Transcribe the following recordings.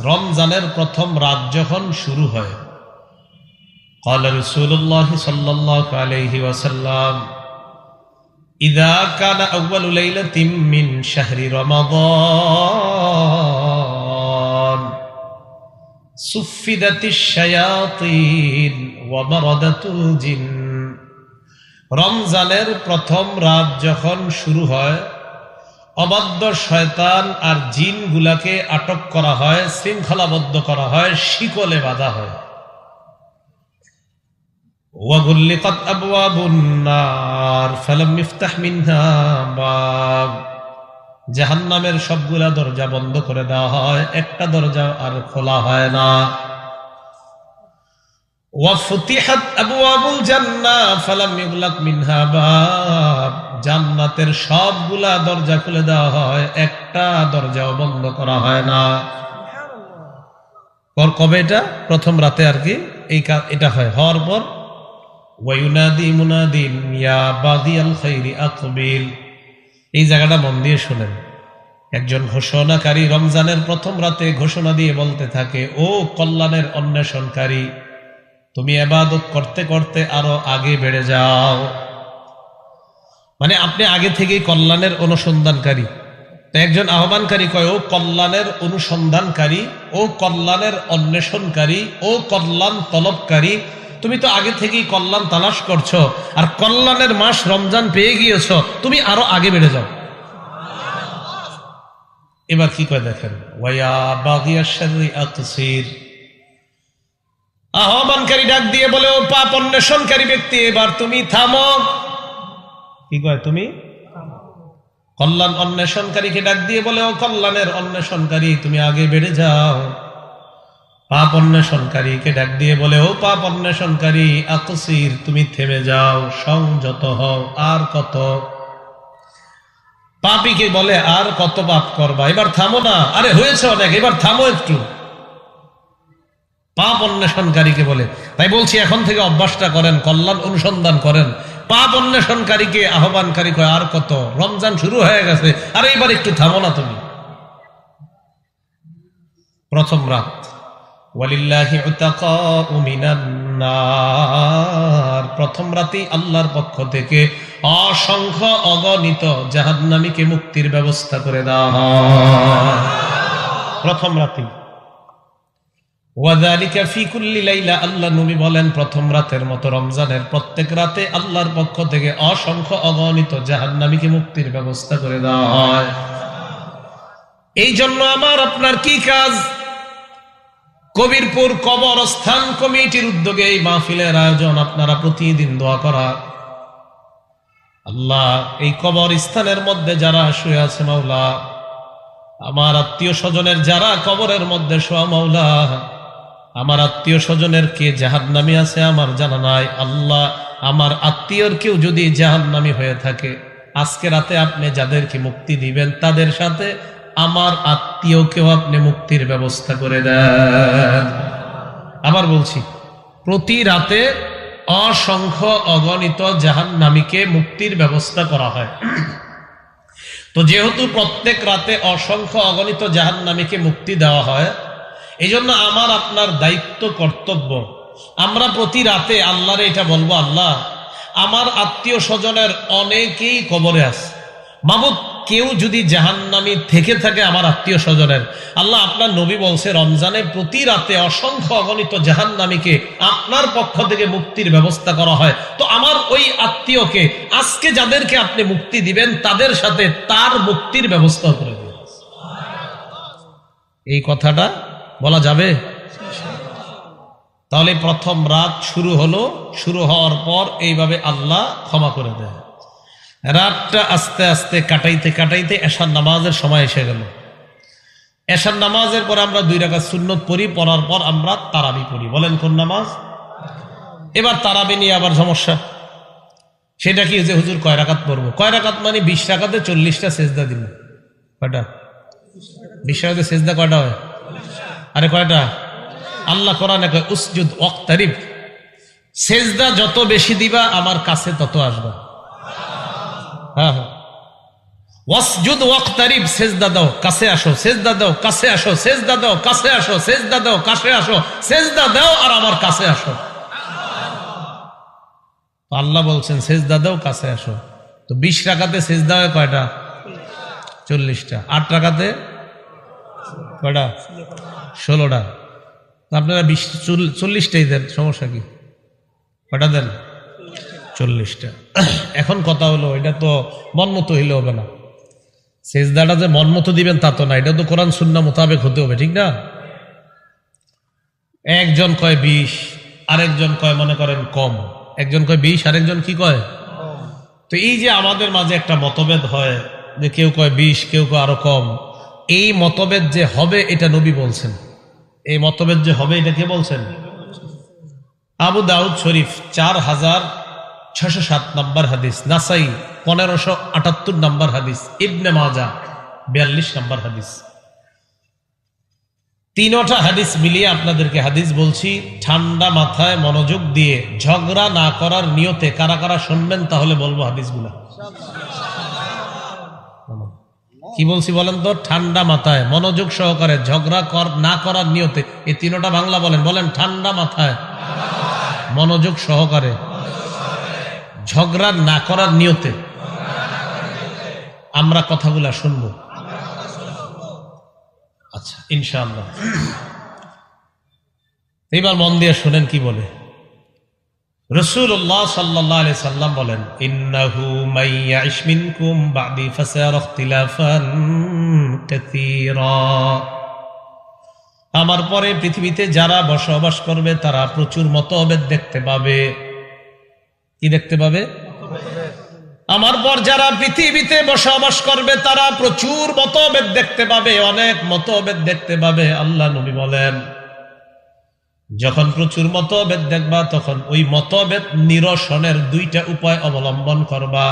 রমজানের প্রথম রাত যখন শুরু হয়, قال رسول الله صلى الله عليه وسلم إذا كان أول ليلة من شهر رمضان صفدت الشياطين ومردت الجن। রমজানের প্রথম রাত যখন শুরু হয়, অবাধ্য শয়তান আর জিনগুলাকে আটক করা হয়, শৃঙ্খলাবদ্ধ করা হয়, শিকলে বাঁধা হয়। وغلقت أبواب النار فلم يفتح منها باب। জাহান্নামের সবগুলা দরজা বন্ধ করে দেওয়া হয়, একটা দরজা আর খোলা হয় না। وفتحت أبواب الجنة فلم يغلق منها باب। জান্নাতের সবগুলা দরজা খুলে দেওয়া হয়, একটা দরজাও বন্ধ করা হয় না। কবে এটা? প্রথম রাতে আর কি এটা হয়। হওয়ার পর ওয়ায়ুনাদি মুনাদিন ইয়া বাগিয়াল খাইরি আকবিল। এই জায়গাটা মন দিয়ে শুনেন। একজন ঘোষণাকারী রমজানের প্রথম রাতে ঘোষণা দিয়ে বলতে থাকে, ও কল্যাণের অন্বেষণকারী, তুমি ইবাদত করতে করতে আরো আগে বেড়ে যাও। মানে আপনি আগে থেকেই কল্যাণের অনুসন্ধানকারী। তো একজন আহ্বানকারী কয়, ও কল্যাণের অনুসন্ধানকারী, ও কল্যাণের অন্বেষণকারী, ও কল্যাণ তলবকারী, তুমি তো আগে থেকেই কল্যাণ তালাশ করছো, আর কল্যাণের মাস রমজান পেয়ে গিয়েছো, তুমি আরো আগে বেড়ে যাও। এবার কি কয় দেখেন, ওয়া বাগিয়াশ শাররি আকসির। আহ্বানকারী ডাক দিয়ে বলে, ও পাপ অন্বেষণকারী ব্যক্তি, এবার তুমি থামো। কি কয়? তুমি কল্যাণ অন্বেষণকারীকে ডাক দিয়ে বলে, ও কল্যাণের অন্বেষণকারী, তুমি আগে বেড়ে যাও। পাপ অন্বেষণকারীকে ডাক দিয়ে বলে, ও পাপ অন্বেষণকারী আকসির, তুমি থেমে যাও, সংযত হও। আর কত? পাপীকে বলে, আর কত পাপ করবা, এবার থামো না, আরে হয়েছে অনেক, এবার থামো একটু। পাপ অন্বেষণকারীকে বলে। তাই বলছি, এখন থেকে অভ্যাসটা করেন, কল্যাণ অনুসন্ধান করেন। পাপ অন্বেষণকারীকে আহ্বানকারী কয়, আর কত, রমজান শুরু হয়ে গেছে, আরে এবার একটু থামো না তুমি। প্রথম রাত, ওয়ালিল্লাহি উতাকাউ মিনান নার। প্রথম রাতেই আল্লাহর পক্ষ থেকে অসংখ্য অগণিত জাহান্নামীকে মুক্তির ব্যবস্থা করে দেওয়া হয় প্রথম রাতেই। ওয়াযালিকা ফি কুল্লি লাইলা। আল্লাহ নবী বলেন, প্রথম রাতের মতো রমজানের প্রত্যেক রাতে আল্লাহর পক্ষ থেকে অসংখ্য অগণিত জাহান্নামীকে মুক্তির ব্যবস্থা করে দেওয়া হয়। এই জন্য আমার আপনার কি কাজ? কবিরপুর কবরস্থান কমিটির উদ্যোগে এই মাহফিলের আয়োজন, আপনারা প্রতিদিন দোয়া করা, আল্লাহ এই কবরস্থানের মধ্যে যারা শুয়ে আছে মাওলা, আমার আত্মীয় স্বজনের যারা কবরের মধ্যে শোয়া মাওলা, আমার আত্মীয় স্বজনের কে জাহান্নামী আছে আমার জানা নাই, আল্লাহ আমার আত্মীয়র কেউ যদি জাহান্নামী হয়ে থাকে, আজকে রাতে আপনি যাদেরকে মুক্তি দিবেন তাদের সাথে আমার আত্মীয়কেও আপনি মুক্তির ব্যবস্থা করে দেন। আবার বলছি, প্রতি রাতে অসংখ্য অগণিত জাহান্নামীকে মুক্তির ব্যবস্থা করা হয়। তো যেহেতু প্রত্যেক রাতে অসংখ্য অগণিত জাহান্নামীকে মুক্তি দেওয়া হয়, এই জন্য আমার আপনার দায়িত্ব, কর্তব্য, আমরা প্রতি রাতে আল্লাহরে এটা বলবো, আল্লাহ আমার আত্মীয় স্বজনের অনেকেই কবরে আছে, মাবুদ কেউ যদি জাহান্নামী থেকে থাকে আমার আত্মীয় স্বজনের, আল্লাহ আপনার নবী বলছে রমজানে প্রতি রাতে অসংখ্য অগণিত জাহান্নামীকে আপনার পক্ষ থেকে মুক্তির ব্যবস্থা করা হয়। তো আমার ওই আত্মীয়কে আজকে যাদেরকে আপনি মুক্তি দিবেন তাদের সাথে তার মুক্তির ব্যবস্থা করে দিবেন। এই কথাটা বলা যাবে? তাহলে প্রথম রাত শুরু হলো, শুরু হওয়ার পর এইভাবে আল্লাহ ক্ষমা করে দেয়। রাতটা আস্তে আস্তে কাটাইতে কাটাইতে এশার নামাজের সময় এসে গেল। এশার নামাজের পর আমরা 2 রাকাত সুন্নত পড়ি, পড়ার পর আমরা তারাবি পড়ি। বলেন কোন নামাজ? এবার তারাবি নিয়ে আবার সমস্যা। সেটা কি যে হুজুর কয় রাকাত পড়বো? কয় রাকাত মানে 20 রাকাতে 40টা সেজদা দিল। কয়টা? 20 রাকাতে সেজদা কয়টা হয়? আরে কয়টা? আল্লাহ কোরআনে কয় উসজুদ ওয়াক্তারিব, সেজদা যত বেশি দিবা আমার কাছে তত আসবা। হ্যাঁ, ওয়াসজুদ ওয়াক্তারিব, সেজদা দাও কাছে আসো, সেজদা দাও কাছে আসো, সেজদা দাও কাছে আসো, সেজদা দাও কাছে আসো, সেজদা দাও আর আমার কাছে আসো। আল্লাহ বলছেন সেজদা দাও কাছে আসো। তো 20 রাকাতে সেজদা হয় কয়টা? 40টা। 8 রাকাতে কয়টা? 16টা। আপনারা 40টাই দেন, সমস্যা কি? কয়টা দেন? 40টা। এখন কথা হলো, এটা তো মন মতো হইলে হবে না। সেজদাটা যে মন মতো দিবেন তা তো না, এটা তো কোরআন সুন্নাহ মোতাবেক হতে হবে, ঠিক না? একজন কয় 20, আরেকজন কয় মনে করেন কম। একজন কয় 20, আরেকজন কি কয়? তো এই যে আমাদের মাঝে একটা মতভেদ হয় যে কেউ কয় 20, কেউ কয় আরো কম, এই মতভেদ যে হবে এটা নবী বলছেন। এই মতভেদ যে হবে এটা কে বলছেন? আবু দাউদ শরীফ 4607 নম্বর হাদিস, নাসাই 1578 নম্বর হাদিস, ইবনে মাজা 42 নম্বর হাদিস। তিনটা হাদিস মিলিয়ে আপনাদেরকে হাদিস বলছি, ঠান্ডা মাথায় মনোযোগ দিয়ে ঝগড়া না করার নিয়তে কারা কারা শুনবেন তাহলে বলবো হাদিসগুলা। কি বলছি বলেন তো? ঠান্ডা মাথায় মনোযোগ সহকারে ঝগড়া না করার নিয়তে। এই তিনটা বাংলা বলেন, বলেন ঠান্ডা মাথায় মনোযোগ সহকারে ঝগড়া না করার নিয়তে আমরা কথাগুলা শুনবো। আচ্ছা, ইনশাআল্লাহ। এবার মন দিয়ে শুনেন কি বলে। রাসূলুল্লাহ সাল্লাল্লাহু আলাইহি সাল্লাম বলেন, ইন্নাহু মাইয়াইশ মিনকুম বাদি ফাসারা ইখতিলাফান কাসীরা। আমার পরে পৃথিবীতে যারা বসবাস করবে তারা প্রচুর মতভেদ দেখতে পাবে। কি দেখতে পাবে? আমার পর যারা পৃথিবীতে বসবাস করবে তারা প্রচুর মতভেদ দেখতে পাবে, অনেক মতভেদ দেখতে পাবে। আল্লাহ নবী বলেন, যখন প্রচুর মতভেদ দেখবা তখন ওই মতভেদ নিরসনের 2টা উপায় অবলম্বন করবা।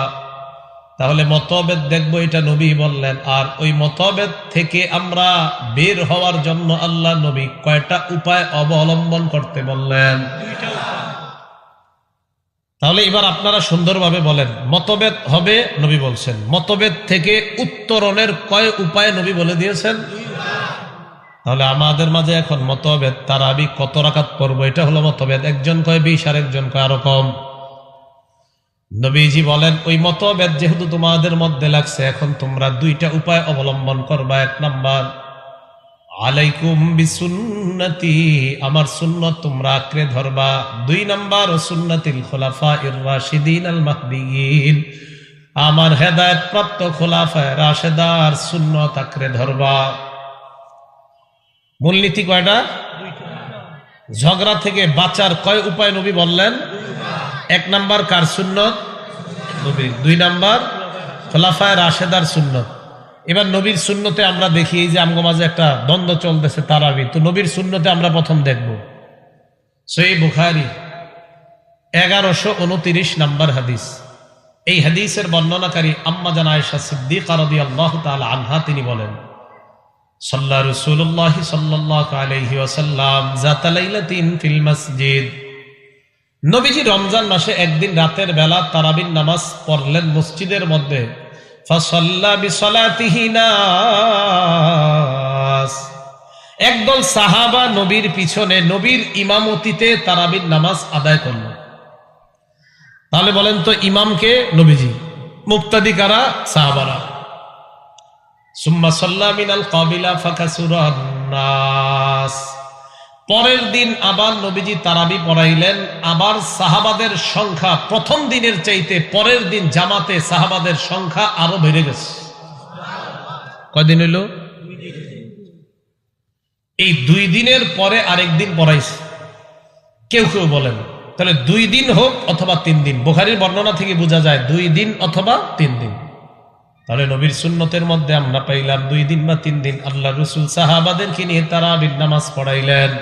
তাহলে মতভেদ দেখবো এটা নবী বললেন, আর ওই মতভেদ থেকে আমরা বের হওয়ার জন্য আল্লাহ নবী কয়টা উপায় অবলম্বন করতে বললেন? 2টা। তাহলে এবার আপনারা সুন্দরভাবে বলেন, মতভেদ হবে নবী বলছেন, মতভেদ থেকে উত্তরণের কয় উপায় নবী বলে দিয়েছেন? তাহলে আমাদের মাঝে এখন মতভেদ, তারাবি কত রাকাত পড়বো এটা হলো মতভেদ। একজন কয় 20, আরেকজন কয় আরো কম। নবীজি বলেন, ওই মতভেদ যেহেতু তোমাদের মধ্যে লাগছে, এখন তোমরা 2টা উপায় অবলম্বন করবা। 1 নাম্বার, আলাইকুম বিসুন্নতি, আমার সুন্নাত তোমরা আঁকড়ে ধরবা। 2 নাম্বার, সুন্নাতিল খুলাফায়ে রাশিদিন আল মাহদিয়িন, আমার হেদায়েত প্রাপ্ত খুলাফায়ে রাশিদার সুন্নাত আঁকড়ে ধরবা। মূলনীতি কয়টা? 2টা। ঝগড়া থেকে বাঁচার কয় উপায় নবী বললেন? 1 নাম্বার কার সুন্নত? নবী। 2 নাম্বার খুলাফায়ে রাশিদার সুন্নত। এবার নবীর সুন্নতে আমরা দেখি, এই যে আমগো মাঝে একটা দ্বন্দ্ব চলতেছে তারাবি, তো নবীর সুন্নতে আমরা প্রথম দেখব সহিহ বুখারী 1129 নম্বর হাদিস। এই হাদিসের বর্ণনাকারী আম্মা জান আয়েশা সিদ্দিকা রাদিয়াল্লাহু তাআলা আনহা, তিনি বলেন, সাল্লা রাসূলুল্লাহ সাল্লাল্লাহু আলাইহি ওয়াসাল্লাম যাতা লাইলাতিন ফিল মসজিদ, নবীজি রমজান মাসে একদিন রাতের বেলা তারাবির নামাজ পড়লেন মসজিদের মধ্যে। ফাসাল্লা বিসালাতিহি নাস, একদল সাহাবা নবীর পিছনে নবীর ইমামতিতে তারাবির নামাজ আদায় করল। তাহলে বলেন তো, ইমামকে নবীজি, মুক্তাদি কারা? সাহাবারা। সুম্মা সাল্লা মিনাল কাবিলা ফাকাসুরান নাস, পরের দিন আবার নবীজি তারাবি পড়াইলেন। আবার সাহাবাদের সংখ্যা প্রথম দিনের চাইতে পরের দিন জামাতে সাহাবাদের সংখ্যা আরো বেড়ে গেছে। কয়দিন হইল? এই 2 দিনের পরে আরেকদিন পড়াইছে। কেউ কেউ বলেন তাহলে 2 দিন হোক অথবা 3 দিন, বুখারীর বর্ণনা থেকে বোঝা যায় 2 দিন অথবা 3 দিন। তাহলে নবীর সুন্নতের মধ্যে আমরা পাইলাম 2 দিন বা 3 দিন। আল্লাহ রাসূল সাহাবাদেরকে নিয়ে তারাবির নামাজ পড়াইলেন।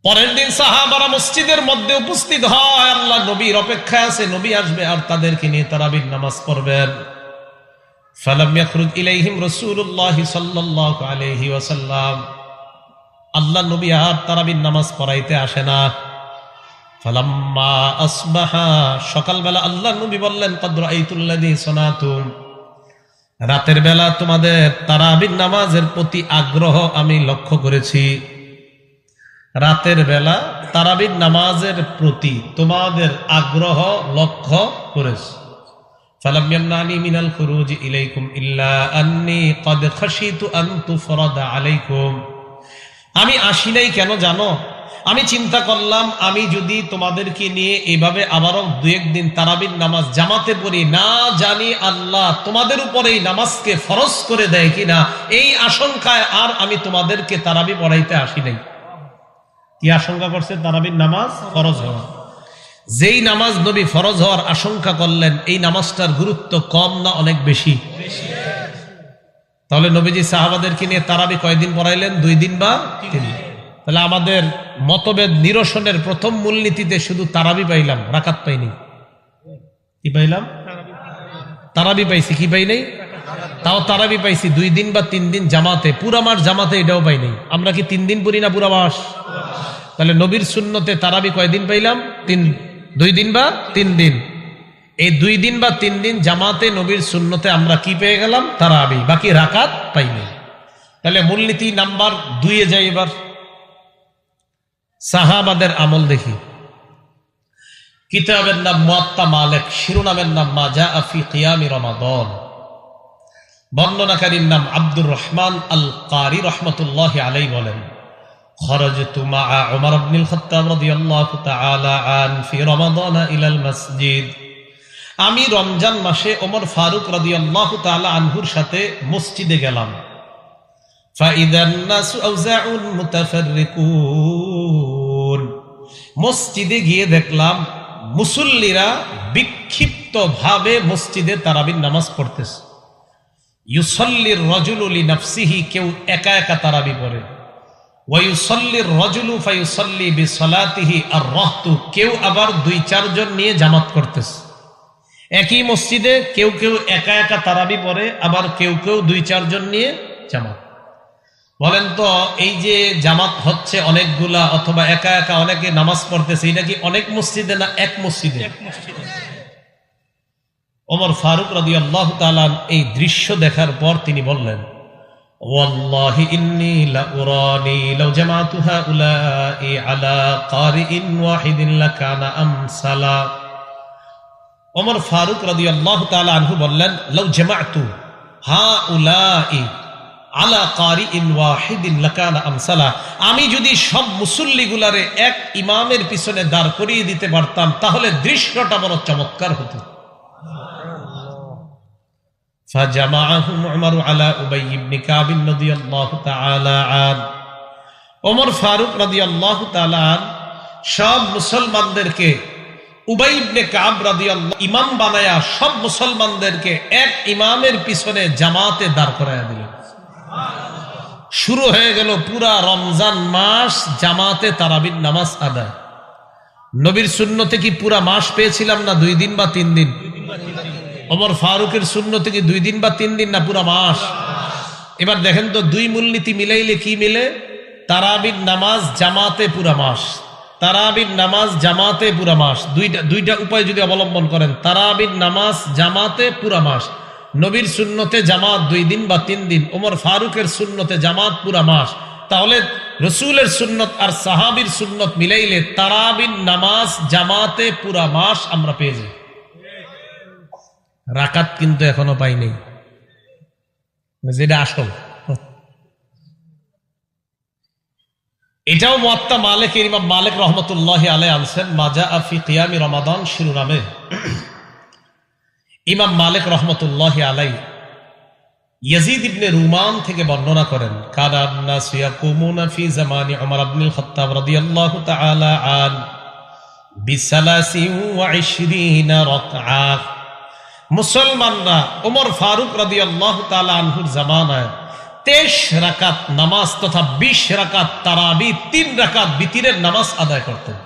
পরের দিন সাহাবারা মসজিদের মধ্যে উপস্থিত হয়, আল্লাহ নবীর অপেক্ষায় আছে, নবী আসবে আর তাদেরকে নিয়ে তারাবির নামাজ পড়বেন। ফালাম ইয়াখরুজ ইলাইহিম রাসূলুল্লাহ সাল্লাল্লাহু আলাইহি ওয়াসাল্লাম, আল্লাহ নবী আর তারাবির নামাজ পড়াইতে আসে না। ফালাম্মা আসবাহা, সকালবেলা আল্লাহর নবী বললেন, কদ রাআইতুল্লাযী সানাতুম, রাতের বেলা তোমাদের তারাবির নামাজের প্রতি আগ্রহ আমি লক্ষ্য করেছি। রাতের বেলা তারাবির নামাজের প্রতি তোমাদের আগ্রহ লক্ষ্য করেছি। ফালাম ইয়ামনানি মিনাল খুরুজি ইলাইকুম ইল্লা আন্নী কদ খাশিতু আন তুফরাদা আলাইকুম, আমি আসি নাই কেন জানো? আমি চিন্তা করলাম আমি যদি তোমাদেরকে নিয়ে এভাবে আবারও 2-1 দিন তারাবির নামাজ জামাতে পড়ি, না জানি আল্লাহ তোমাদের উপরে এই নামাজকে ফরজ করে দেয় কিনা, এই আশঙ্কায় আর আমি তোমাদেরকে তারাবি পড়াইতে আসি নাই। কি আশঙ্কা করছে? তারাবির নামাজ ফরজ হওয়া। যেই নামাজ নবী ফরজ হওয়ার আশঙ্কা করলেন, এই নামাজটার গুরুত্ব কম না অনেক বেশি? তাহলে নবীজি সাহাবাদেরকে নিয়ে তারাবি কয়দিন পড়াইলেন? 2 দিন বা 3 দিন। তাহলে আমাদের মতভেদ নিরসনের প্রথম মূলনীতিতে শুধু তারাবি পাইলাম, রাকাত পাইনি। কি পাইলাম? তারাবি পাইছি, কি পাই নাই? তাও তারাবি পাইছি 2 দিন বা 3 দিন জামাতে, পুরা মাস জামাতে এটাও পাই নাই। আমরা কি 3 দিন পড়ি না পুরা মাস? তাহলে নবীর সুন্নতে তারাবি কয়দিন পাইলাম? 2 দিন বা 3 দিন। এই 2 দিন বা 3 দিন জামাতে নবীর সুন্নতে আমরা কি পেয়ে গেলাম? তারাবি, বাকি রাকাত পাইনি। তাহলে মূলনীতি নাম্বার 2 যাই। এবার সাহাবাদের আমল দেখি। কিতাবের নাম মুয়াত্তা মালিক, শিরোনামের নাম মা জাআ ফি কিয়ামি রমাদান, বর্ণনাকারীর নাম আব্দুর রহমান আল কারি রাহমাতুল্লাহি আলাইহি বলেন, খরাজতু মা'a উমর ইবনুল খাত্তাব রাদিয়াল্লাহু তাআলা আন ফি রমাদান ইলাল মসজিদ, আমি রমজান মাসে ওমর ফারুক রাদিয়াল্লাহু তাআলা আনহুর সাথে মসজিদে গেলাম। ফাইদান নাসু আওজাউন মুতাফাররিকুন, মসজিদে গিয়ে দেখলাম মুসল্লিরা বিক্ষিপ্ত ভাবে মসজিদে তারাবির নামাজ পড়তেছে। ইউসাল্লির রাজুলু লিনাফসিহি, কেউ একা একা তারাবি পড়ে। ওয়া ইউসাল্লির রাজুলু ফায়ুসাল্লি বিসালাতিহি আর-রাহতু, কেউ আবার 2-4 জন নিয়ে জামাত করতেছে। একই মসজিদে কেউ কেউ একা একা তারাবি পড়ে, আবার কেউ কেউ 2-4 জন নিয়ে জামাত। বলেন তো, এই যে জামাত হচ্ছে অনেকগুলা অথবা একা একা অনেকে নামাজ পড়তেছে, এটা কি অনেক মসজিদে না এক মসজিদে? ওমর ফারুক রাদিয়াল্লাহু তাআলা এই দৃশ্য দেখার পর তিনি বললেন, ওয়াল্লাহি ইন্নী লাউরানি লাউ জামাতু হাউলাই আলা কারিইন ওয়াহিদিন লাকানা আমসালা। ওমর ফারুক রাদিয়াল্লাহু তাআলা আনহু বললেন, লাউ জামাতু হাউলাই আলা কারিইন ওয়াহিদিন লাকানা আমসালা, আমি যদি সব মুসল্লিগুলারে এক ইমামের পিছনে দাঁড় করিয়ে দিতে পারতাম তাহলে দৃশ্যটা বড় চমৎকার হতো। ফাজামাআহুম উমর আলা উবাই ইবনে কাব রাদিয়াল্লাহু তাআলা আন, ওমর ফারুক রাদিয়াল্লাহু তাআলা আন সব মুসলমানদেরকে উবাই ইবনে কাব রাদিয়াল্লাহু ইমাম বানায়া সব মুসলমানদেরকে এক ইমামের পিছনে জামাতে দাঁড় করায়া দিলেন। শুরু হয়ে গেল পুরা রমজান মাস জামাতে তারাবির নামাজ আদায়। নবীর সুন্নতে কি পুরা মাস পেয়েছিলাম না 2 দিন বা 3 দিন? ওমর ফারুকের সুন্নতে কি 2 দিন বা 3 দিন না পুরা মাস? এবার দেখেন তো, 2 মূলনীতি মিলাইলে কি মিলে? তারাবির নামাজ জামাতে পুরা মাস, তারাবির নামাজ জামাতে পুরা মাস। দুইটা উপায় যদি অবলম্বন করেন, তারাবির নামাজ জামাতে পুরা মাস, নবীর সুন্নতে জামাত 2 দিন বা 3 দিন, ওমর ফারুকের সুন্নতে জামাত পুরা মাস, তাহলে রসুলের সুন্নত আর সাহাবীর সুন্নত মিলাইলে তারাবির নামাজ জামাতে পুরা মাস আমরা পেয়ে যাই। রাকাত কিন্তু এখনো পাই নাই, যেটা আসল। এটাও মুয়াত্তা মালিকের ইমাম মালিক রাহমাতুল্লাহি আলাইহি আনছেন, মা জাআ ফি কিয়ামি রমাদান শিরোনামে। ইমাম মালিক রহমতুল্লাহ আলাইহি ইয়াজিদ ইবনে রুমান থেকে বর্ণনা করেন, কানা আন-নাস ইয়াকুমুনা ফি জামানি উমর ইবনুল খাত্তাব রাদিয়াল্লাহু তাআলা আন বি23 রাকআ, মুসলমানরা ওমর ফারুক রাদিয়াল্লাহু তাআলা আনহুর জামানায় 23 রাকাত নামাজ তথা 20 রাকাত তারাবি, 3 রাকাত বিতিরের নামাজ আদায় করতেন।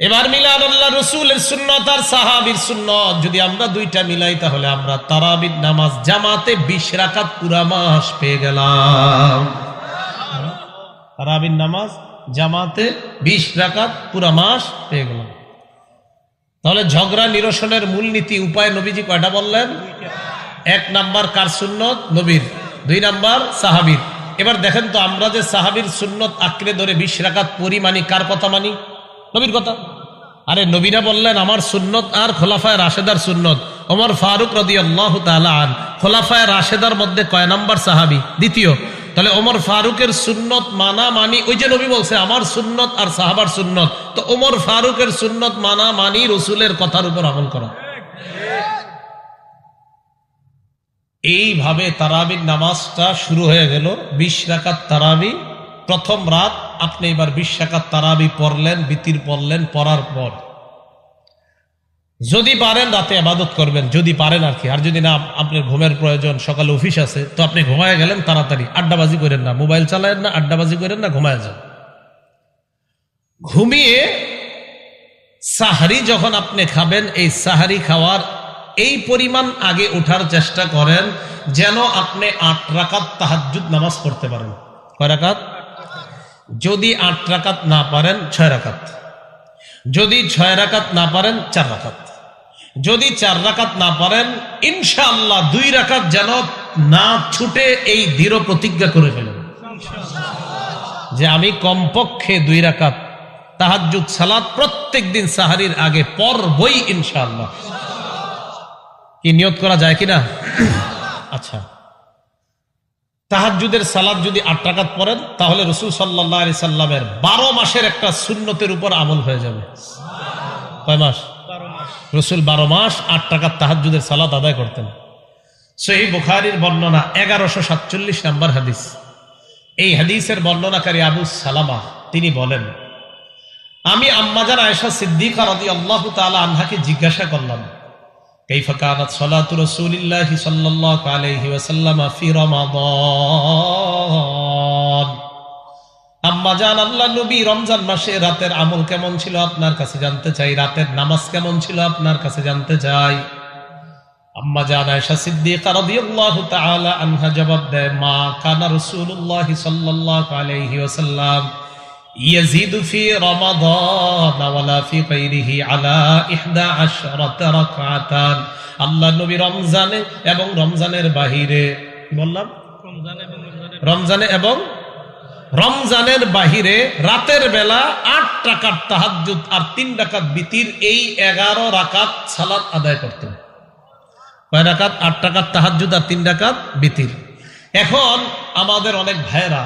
এবার মিলান আল্লাহ রসুলের সুন্নত আর সাহাবীর সুন্নত যদি আমরা 2টা মিলাই, তাহলে আমরা তারাবির নামাজ জামাতে 20 রাকাত পুরা মাস পেয়ে গেলাম। তারাবির নামাজ জামাতে 20 রাকাত পুরা মাস পেয়ে গেলাম। তাহলে ঝগড়া নিরসনের মূলনীতি উপায় নবীজি কয়টা বললেন? 1 নাম্বার কার সুন্নত? নবীর। 2 নাম্বার সাহাবীর। এবার দেখেন তো আমরা যে সাহাবীর সুন্নত আঁকড়ে ধরে 20 রাকাত পড়ি মানি, কার কথা মানি? নবীর কথা। আরে নবীরা বললেন আমার সুন্নত আর খোলাফায়ে রাশেদার সুন্নত। ওমর ফারুক রাদিয়াল্লাহু তাআলা আন খোলাফায়ে রাশেদার মধ্যে কয় নাম্বার সাহাবী? দ্বিতীয়। তাহলে ওমর ফারুকের সুন্নত মানা মানি, ওই যে নবী বলছে আমার সুন্নত আর সাহাবার সুন্নত, তো ওমর ফারুকের সুন্নত মানা মানি রসুলের কথার উপর আমল করা। এইভাবে তারাবির নামাজটা শুরু হয়ে গেল। 20 রাকাত তারাবি প্রথম রাত। আপনি এবার 20 রাকাত তারাবি পড়লেন, বিতির পড়লেন। পড়ার পর যদি পারেন রাতে ইবাদত করবেন, যদি পারেন আর কি। আর যদি না, আপনার ঘুমের প্রয়োজন, সকালে অফিস আছে, তো আপনি ঘুমায় গেলেন তাড়াতাড়ি। আড্ডাবাজি করেন না, মোবাইল চালায়েন না, আড্ডাবাজি করেন না, ঘুমায় যান। ঘুমিয়ে সাহারি যখন আপনি খাবেন, এই সাহারি খাওয়ার এই পরিমাণ আগে ওঠার চেষ্টা করেন যেন আপনি 8 রাকাত তাহাজ্জুদ নামাজ পড়তে পারেন। কয় রাকাত? যদি 8 রাকাত না পারেন 6 রাকাত, যদি 6 রাকাত না পারেন 4 রাকাত, যদি 4 রাকাত না পারেন ইনশাআল্লাহ 2 রাকাত যেন না ছুটে এই দৃঢ় প্রতিজ্ঞা করে ফেলেন যে আমি কমপক্ষে 2 রাকাত তাহাজ্জুদ সালাত প্রত্যেক দিন সাহারির আগে পড়বই ইনশাআল্লাহ। কি নিয়ত করা যায় কিনা? আচ্ছা, তাহাজ্জুদের সালাত যদি 8 রাকাত পড়েন তাহলে রাসূল সাল্লাল্লাহু আলাইহি সাল্লামের 12 মাসের একটা সুন্নতের উপর আমল হয়ে যাবে। কয় মাস? 12 মাস। রাসূল 12 মাস 8 রাকাত তাহাজ্জুদের সালাত আদায় করতেন। সহিহ বুখারীর বর্ণনা 1147 নম্বর হাদিস। এই হাদিসের বর্ণনাকারী আবু সালামা তিনি বলেন, আমি আম্মাজান আয়েশা সিদ্দিকা রাদিয়াল্লাহু তাআলা আনহাকে জিজ্ঞাসা করলাম কাইফা কানাত সালাতু রাসূলিল্লাহি সাল্লাল্লাহু আলাইহি ওয়াসাল্লাম ফি রমাদান। আম্মাজান, আল্লাহর নবী রমজান মাসে রাতের আমল কেমন ছিল আপনার কাছে জানতে চাই, রাতের নামাজ কেমন ছিল আপনার কাছে জানতে চাই। আম্মাজান আয়েশা সিদ্দিকা রাদিয়াল্লাহু তাআলা আনহা জবাব দেয়, মা কানা রাসূলুল্লাহি সাল্লাল্লাহু আলাইহি ওয়াসাল্লাম ইয়াজিদু ফি রমাদান ওয়ালা ফি গায়রিহি আলা 11 রাকাতান। আল্লাহর নবী রমজানে এবং রমজানের বাহিরে, কি বললাম? রমজানের বাহিরে রাতের বেলা 8 রাকাত তাহাজ্জুদ আর 3 রাকাত বিতির, এই 11 রাকাত সালাত আদায় করতেন। কয় রাকাত? 8 রাকাত তাহাজ্জুদ আর 3 রাকাত বিতির। এখন আমাদের অনেক ভাইরা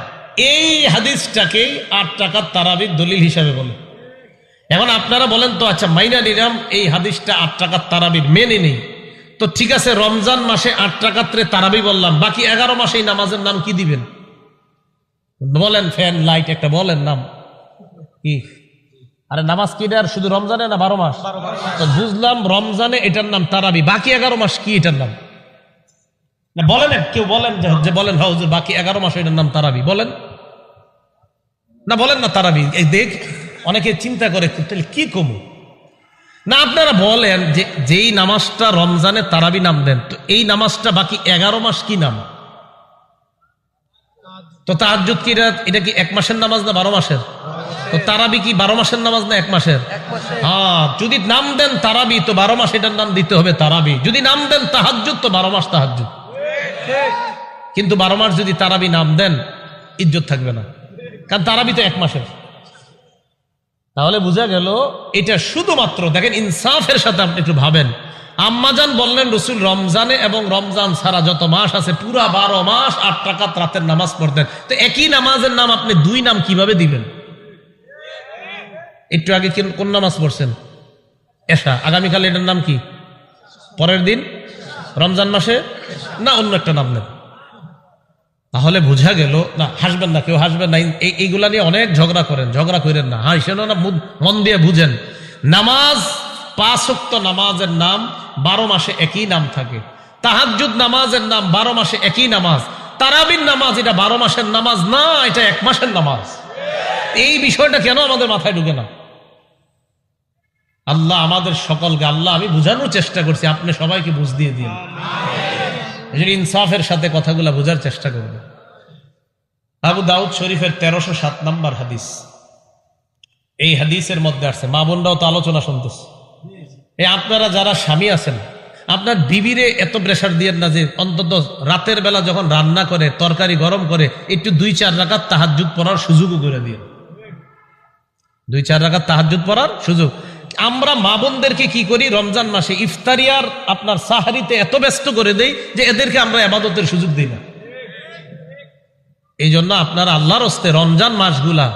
এই হাদিসটাকেই 8 রাকাত তারাবির দলিল হিসাবে বলে। এখন আপনারা বলেন তো আচ্ছা মাইনা নিলাম এই হাদিসটা 8 রাকাত তারাবির, মেনে নেই তো ঠিক আছে, রমজান মাসে 8 রাকাতে তারাবি বললাম, বাকি 11 মাসে এই নামাজের নাম কি দিবেন? বলেন, ফ্যান লাইট একটা বলেন নাম কি? আরে নামাজ কি দেয় শুধু রমজানে না 12 মাস? তো বুঝলাম রমজানে এটার নাম তারাবি, বাকি 11 মাস কি এটার নাম? না বলেন, কেউ বলেন যে বলেন হ্যাঁ হুজুর বাকি 11 মাস এটার নাম তারাবি, বলেন না, বলেন না তারাবি। এই দেখ অনেকে চিন্তা করে তাহলে কি কমু না, আপনারা বলেন যে যেই নামাজটা রমজানে তারাবি নাম দেন, তো এই নামাজটা বাকি 11 মাস কি নাম? তো তাহাজ্জুদ কি এটা কি 1 মাসের নামাজ না 12 মাসের? তো তারাবি কি 12 মাসের নামাজ না 1 মাসের? হ্যাঁ, যদি নাম দেন তারাবি তো 12 মাস এটার নাম দিতে হবে তারাবি, যদি নাম দেন তাহাজ্জুদ তো 12 মাস তাহাজ্জুদ। কিন্তু 12 মাস যদি তারাবি নাম দেন ইজ্জত থাকবে না, কারণ তারাবি তো 1 মাসের। তাহলে বোঝা গেল এটা শুধুমাত্র, দেখেন ইনসাফের সাথে আপনি একটু ভাবেন, আম্মাজান বললেন রসুল রমজানে এবং রমজান ছাড়া যত মাস আছে পুরা 12 মাস 8 রাকাত রাতের নামাজ পড়তেন, তো একই নামাজের নাম আপনি 2 নাম কিভাবে দিবেন? একটু আগে কোন নামাজ পড়ছেন? এশা। আগামীকাল এটার নাম কি? পরের দিন রমজান মাসে না অন্য একটা নাম নেন। তাহলে বোঝা গেল না, হাসবেন না, কেউ হাসবেন না, এইগুলা নিয়ে অনেক ঝগড়া করেন, ঝগড়া করেন না, হাসেন না, মন দিয়ে বুঝেন। নামাজ 5 ওয়াক্ত নামাজের নাম 12 মাসে একই নাম থাকে, তাহাজ্জুদ নামাজের নাম 12 মাসে একই নামাজ, তারাবির নামাজ এটা 12 মাসের নামাজ না, এটা 1 মাসের নামাজ। এই বিষয়টা কেন আমাদের মাথায় ঢুকে না? আল্লাহ আমাদের সকলকে, আল্লাহ আমি বুঝানোর চেষ্টা করছি, আপনি সবাইকে বুঝ দিয়ে দিন, ইনসাফের সাথে কথাগুলো বোঝার চেষ্টা করবে। আবু দাউদ শরীফের 1307 নম্বর হাদিস, এই হাদিসের মধ্যে আসছে, মা বোনরাও তো আলোচনা শুনতেছে। এই আপনারা যারা স্বামী আছেন, আপনার বিবিরে এত প্রেসার দিয়েন না যে অন্তত রাতের বেলা যখন রান্না করে তরকারি গরম করে একটু 2-4 রাকাত তাহাজ্জুদ পড়ার সুযোগও করে দিয়ে, 2-4 রাকাত তাহাজ্জুদ পড়ার সুযোগ। আমরা মা বোনদেরকে কি করি, রমজান মাসে ইফতারি আর আপনার সাহারিতে এত ব্যস্ত করে দেই যে এদেরকে আমরা ইবাদতের সুযোগ দিই না। এই জন্য আপনারা আল্লাহর হস্তে রমজান মাসগুলা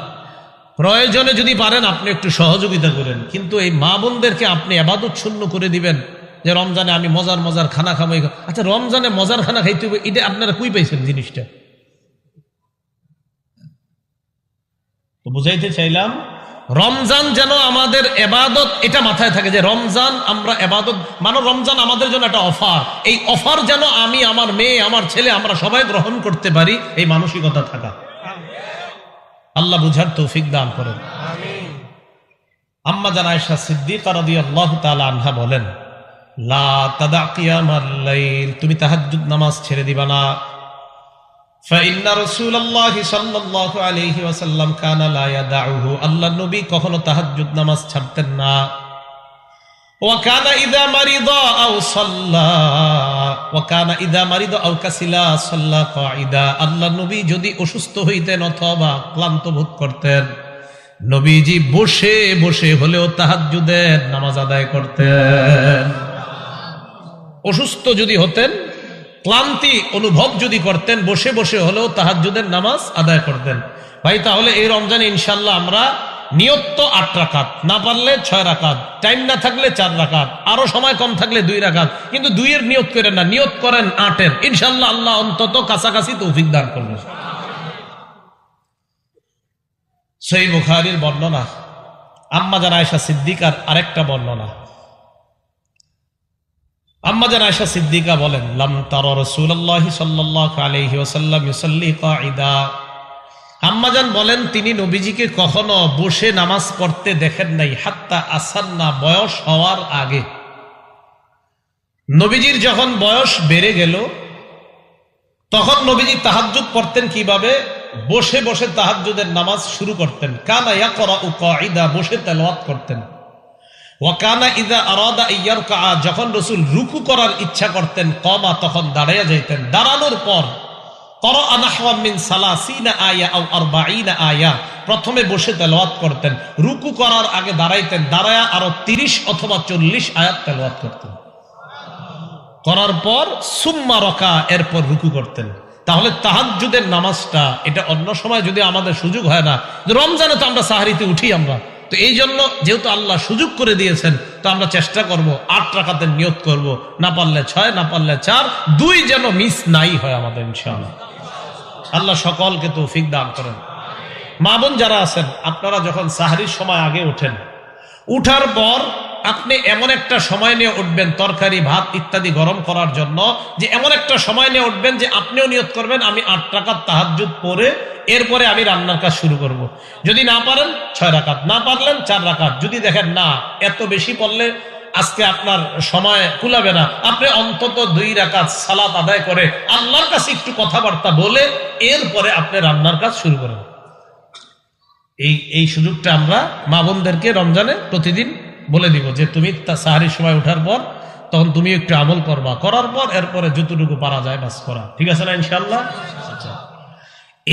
প্রয়োজনে যদি পারেন আপনি একটু সহযোগিতা করেন, কিন্তু এই মা বোনদেরকে আপনি ইবাদত শূন্য করে দিবেন যে রমজানে আমি মজার মজার খানা খাবো। আচ্ছা, রমজানে মজার খানা খাইতে হবে, এটা আপনারা কই পাইছেন জিনিসটা? তো বুঝাইতে চাইলাম রমজান যেন আমাদের ইবাদত, এটা মাথায় থাকে যে রমজান আমরা ইবাদত মানে রমজান আমাদের জন্য একটা অফার। এই অফার যেন আমি, আমার মেয়ে, আমার ছেলে, আমরা সবাই গ্রহণ করতে পারি, এই মানসিকতা থাকা। আল্লাহ বুঝার তৌফিক দান করেন। আম্মা জান আয়েশা সিদ্দিকা রাদিয়াল্লাহু তাআলা আনহা বলেন, লা তাদা কিয়ামাল লাইল, তুমি তাহাজ্জুদ নামাজ ছেড়ে দিবা না। ফাইন্না রাসূলুল্লাহি সাল্লাল্লাহু আলাইহি ওয়াসাল্লাম কানা লা ইয়াদাউহু, আল্লাহর নবী কখনো তাহাজ্জুদ নামাজ ছাড়তেন না। ওয়া কানা ইযা মারিদা আও সাল্লা, ওয়া কানা ইযা মারিদা আও কাসিলা সাল্লা কাঈদা, আল্লাহর নবী যদি অসুস্থ হইতেন অথবা ক্লান্ত বোধ করতেন, নবীজি বসে বসে হলেও তাহাজ্জুদের নামাজ আদায় করতেন। অসুস্থ যদি হতেন, ক্লান্তি অনুভব যদি করতেন, বসে বসে হলেও তাহাজ্জুদের নামাজ আদায় করতেন। ভাই, তাহলে এই রমজানে ইনশাআল্লাহ আমরা নিয়ত তো 8 রাকাত, না পারলে 6 রাকাত, টাইম না থাকলে 4 রাকাত, আরো সময় কম থাকলে 2 রাকাত, কিন্তু 2 এর নিয়ত করেন না, নিয়ত করেন 8 এর। ইনশাআল্লাহ আল্লাহ অন্তত কাছাকাছি তৌফিক দান করবেন। সহিহ বুখারীর বর্ণনা, আম্মা জান আয়েশা সিদ্দিকার আরেকটা বর্ণনা। আম্মা জান আয়েশা সিদ্দিকা বলেন, লাম তারা রাসূলুল্লাহি সাল্লাল্লাহু আলাইহি ওয়াসাল্লাম ইউসাল্লি কাঈদা, আম্মা জান বলেন তিনি নবীজিকে কখনো বসে নামাজ পড়তে দেখেন নাই, হাত্তা আসান্না, বয়স হওয়ার আগে। নবীজির যখন বয়স বেড়ে গেল তখন নবীজি তাহাজ্জুদ পড়তেন কিভাবে? বসে বসে তাহাজ্জুদের নামাজ শুরু করতেন। কানা ইয়াকরাউ কাঈদা, বসে তেলাওয়াত করতেন। ওয়া কানা ইযা আরাদা ইয়ারকা, যখন রাসূল রুকু করার ইচ্ছা করতেন, কমা, তখন দাঁড়ায়া যাইতেন। দাঁড়ানোর পর ক্বরাআ নাহওয়া মিন 30 আয়া আও 40 আয়া, প্রথমে বসে তেলাওয়াত করতেন, রুকু করার আগে দাঁড়াইতেন, দাঁড়ায়া আরো 30 অথবা 40 আয়াত তেলাওয়াত করতেন, করার পর সুম্মা রাকা, এরপর রুকু করতেন। তাহলে তাহাজ্জুদের নামাজটা, এটা অন্য সময় যদি আমাদের সুযোগ হয় না, রমজানে তো আমরা সাহারিতে উঠি আমরা, তো এই জন্য যেহেতু আল্লাহ সুযোগ করে দিয়েছেন, তো আমরা চেষ্টা করব 8 রাকাতের নিয়ত করব, না পারলে 6, না পারলে 4, 2 যেন মিস নাই হয় আমাদের ইনশাআল্লাহ। আল্লাহ সকলকে তৌফিক দান করেন। মা বোন যারা আছেন, আপনারা যখন সাহারির সময় আগে ওঠেন, উঠার পর আপনি এমন একটা সময় নিয়ে উঠবেন তরকারি ভাত ইত্যাদি গরম করার জন্য, যে এমন একটা সময় নিয়ে উঠবেন যে আপনিও নিয়ত করবেন আমি 8 রাকাত তাহাজ্জুদ পড়ে এরপরে আমি রান্নার কাজ শুরু করব। যদি না পারেন 6 রাকাত, না পারলেন 4 রাকাত। যদি দেখেন না এত বেশি পড়লে আজকে আপনার সময় কুলাবে না, আপনি অন্তত 2 রাকাত সালাত আদায় করে আল্লাহর কাছে একটু কথাবার্তা বলে এরপরে আপনি রান্নার কাজ শুরু করেন। এই সুযোগটা আমরা মা বোনদেরকে রমজানে প্রতিদিন বলে দিব যে তুমি সাহারির সময় ওঠার পর তখন তুমি একটু আমল করবা, করার পর এরপরে যতটুকু পারা যায় বাস করা, ঠিক আছে না ইনশাআল্লাহ? আচ্ছা,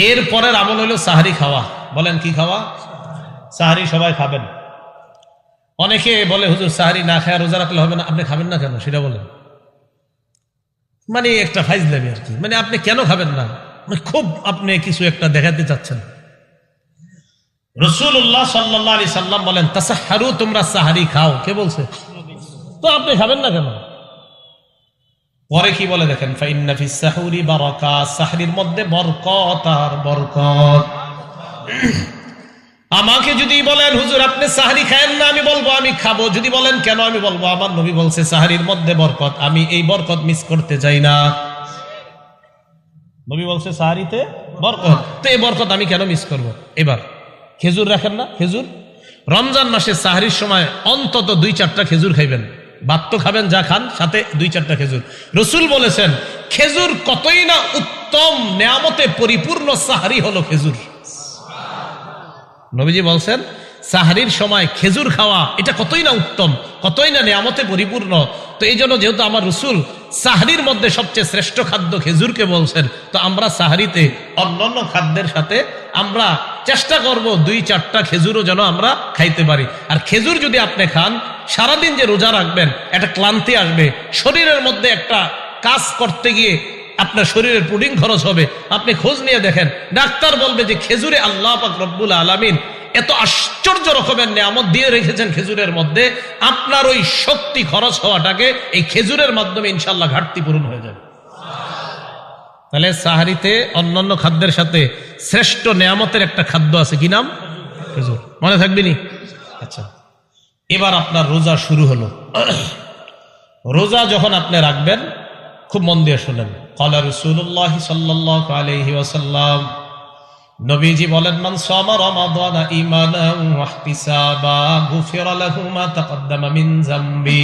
এরপরের আমল হলো সাহারি খাওয়া। বলেন কি খাওয়া? সাহারি সবাই খাবেন। অনেকে বলে হুজুর সাহারি না খায় রোজা রাখলে হবে না। আপনি খাবেন না কেন সেটা বলেন। মানে একটা ফাইজলামি আর কি, মানে আপনি কেন খাবেন না, খুব আপনি কিছু একটা দেখাতে চাচ্ছেন। রাসূলুল্লাহ সাল্লাল্লাহু আলাইহি সাল্লাম বলেন তাসাহহারু, তোমরা সাহারি খাও। কে বলছে? তো আপনি খাবেন না কেন? পরে কি বলে দেখেন, ফাইন্না ফিস সাহুরি বারাকা, সাহরির মধ্যে বরকত আর বরকত। আমাকে যদি বলেন হুজুর আপনি সাহারি খায়েন না, আমি বলবো আমি খাবো। যদি বলেন কেন, আমি বলবো আমার নবী বলছে সাহারির মধ্যে বরকত, আমি এই বরকত মিস করতে চাই না। নবী বলছে সাহারিতে বরকত, তো এই বরকত আমি কেন মিস করব? এবার খেজুর রাখেন না, খেজুর রমজান মাসে সাহারির সময় অন্তত 2-4টা খেজুর খাইবেন। ভাত তো খাবেন যা খান, সাথে 2-4টা খেজুর। রাসূল বলেছেন খেজুর কতই না উত্তম নেয়ামতে পরিপূর্ণ সাহারি হলো খেজুর। নবীজি বলছেন সাহারির সময় খেজুর খাওয়া এটা কতই না উত্তম, কতই না নিয়ামতে পরিপূর্ণ। তো এই জন্য যেহেতু আমার রসুল সাহারির মধ্যে সবচেয়ে শ্রেষ্ঠ খাদ্য খেজুরকে বলছেন, তো আমরা সাহারিতে অন্যান্য খাদ্যের সাথে আমরা চেষ্টা করব 2-4টা খেজুরও যেন আমরা খাইতে পারি। আর খেজুর যদি আপনি খান, সারাদিন যে রোজা রাখবেন একটা ক্লান্তি আসবে, শরীরের মধ্যে একটা কাজ করতে গিয়ে আপনার শরীরের প্রোটিন খরচ হবে। আপনি খোঁজ নিয়ে দেখেন, ডাক্তার বলবে যে খেজুরে আল্লাহ পাক রব্বুল আলামিন এত আশ্চর্য রকমের নিয়ামত দিয়ে রেখেছেন খেজুরের মধ্যে, আপনার ওই শক্তি খরচ হওয়াটাকে এই খেজুরের মাধ্যমে ইনশাল্লাহ ঘাটতি পূরণ হয়ে যাবে। তাহলে সাহারিতে অন্যান্য খাদ্যের সাথে শ্রেষ্ঠ নিয়ামতের একটা খাদ্য আছে, কি নাম? খেজুর। মনে থাকবে নি? আচ্ছা, এবার আপনার রোজা শুরু হলো। রোজা যখন আপনি রাখবেন, খুব মন দিয়ে শুনেন। ক্বালা রাসূলুল্লাহ সাল্লাল্লাহু আলাইহি ওয়াসাল্লাম, নবীজি বলেন, মান সামা রমাদানা ঈমানান ওয়া ইহতিসাবা গুফিরা লাহু মা তাকদ্দামা মিন যামবি।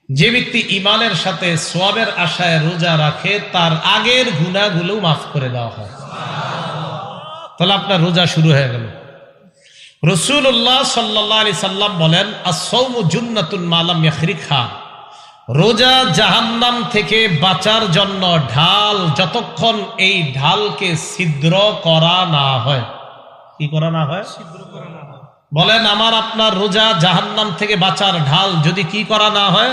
যে ব্যক্তি ঈমানের সাথে সওয়াবের আশায় রোজা রাখে, তার আগের গুনাহগুলো মাফ করে দেওয়া হয়। তাহলে আপনার রোজা শুরু হয়ে গেল। রাসূলুল্লাহ সাল্লাল্লাহু আলাইহি সাল্লাম বলেন, আস-সাওমু জুন্নাতুন মা লাম ইয়াখরিকহা। রোজা জাহান্নাম থেকে বাঁচার জন্য ঢাল, যতক্ষণ এই ঢালকে ছিদ্র করা না হয়। কি করা না হয়? ছিদ্র করা না হয়। বলেন, আমার আপনার রোজা জাহান্নাম থেকে বাঁচার ঢাল যদি কি করা না হয়?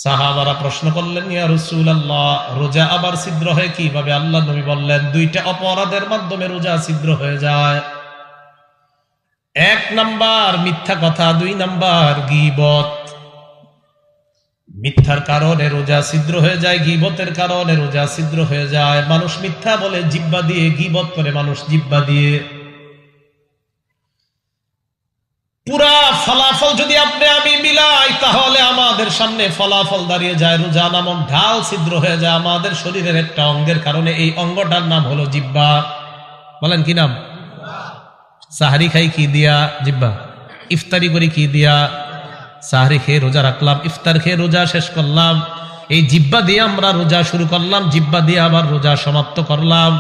সাহাবারা প্রশ্ন করলেন, ইয়া রাসূলুল্লাহ, রোজা আবার ছিদ্র হয় কিভাবে? আল্লাহ নবী বললেন, 2টা অপরাধের মাধ্যমে রোজা ছিদ্র হয়ে যায়। 1 নাম্বার মিথ্যা কথা, 2 নাম্বার গীবত। মিথ্যার কারণে রোজা ছিদ্র হয়ে যায়, গীবতের কারণে রোজা ছিদ্র হয়ে যায়। মানুষ মিথ্যা বলে জিহ্বা দিয়ে, গীবত করে মানুষ জিহ্বা দিয়ে। পুরা ফলাফল যদি আপনি আমি মিলাই, তাহলে আমাদের সামনে ফলাফল দাঁড়িয়ে যায়, রোজা নামক ঢাল ছিদ্র হয়ে যায় আমাদের শরীরের একটা অঙ্গের কারণে। এই অঙ্গটার নাম হলো জিহ্বা। বলেন কি নাম? সাহারি খাই কি দিয়া? জিহ্বা। ইফতারি করি কি দিয়া? সাহারি খেয়ে রোজা রাখলাম, ইফতার খেয়ে রোজা শেষ করলাম। এই জিহ্বা দিয়ে আমরা রোজা শুরু করলাম, জিহ্বা দিয়ে আবার রোজা সমাপ্ত করলাম।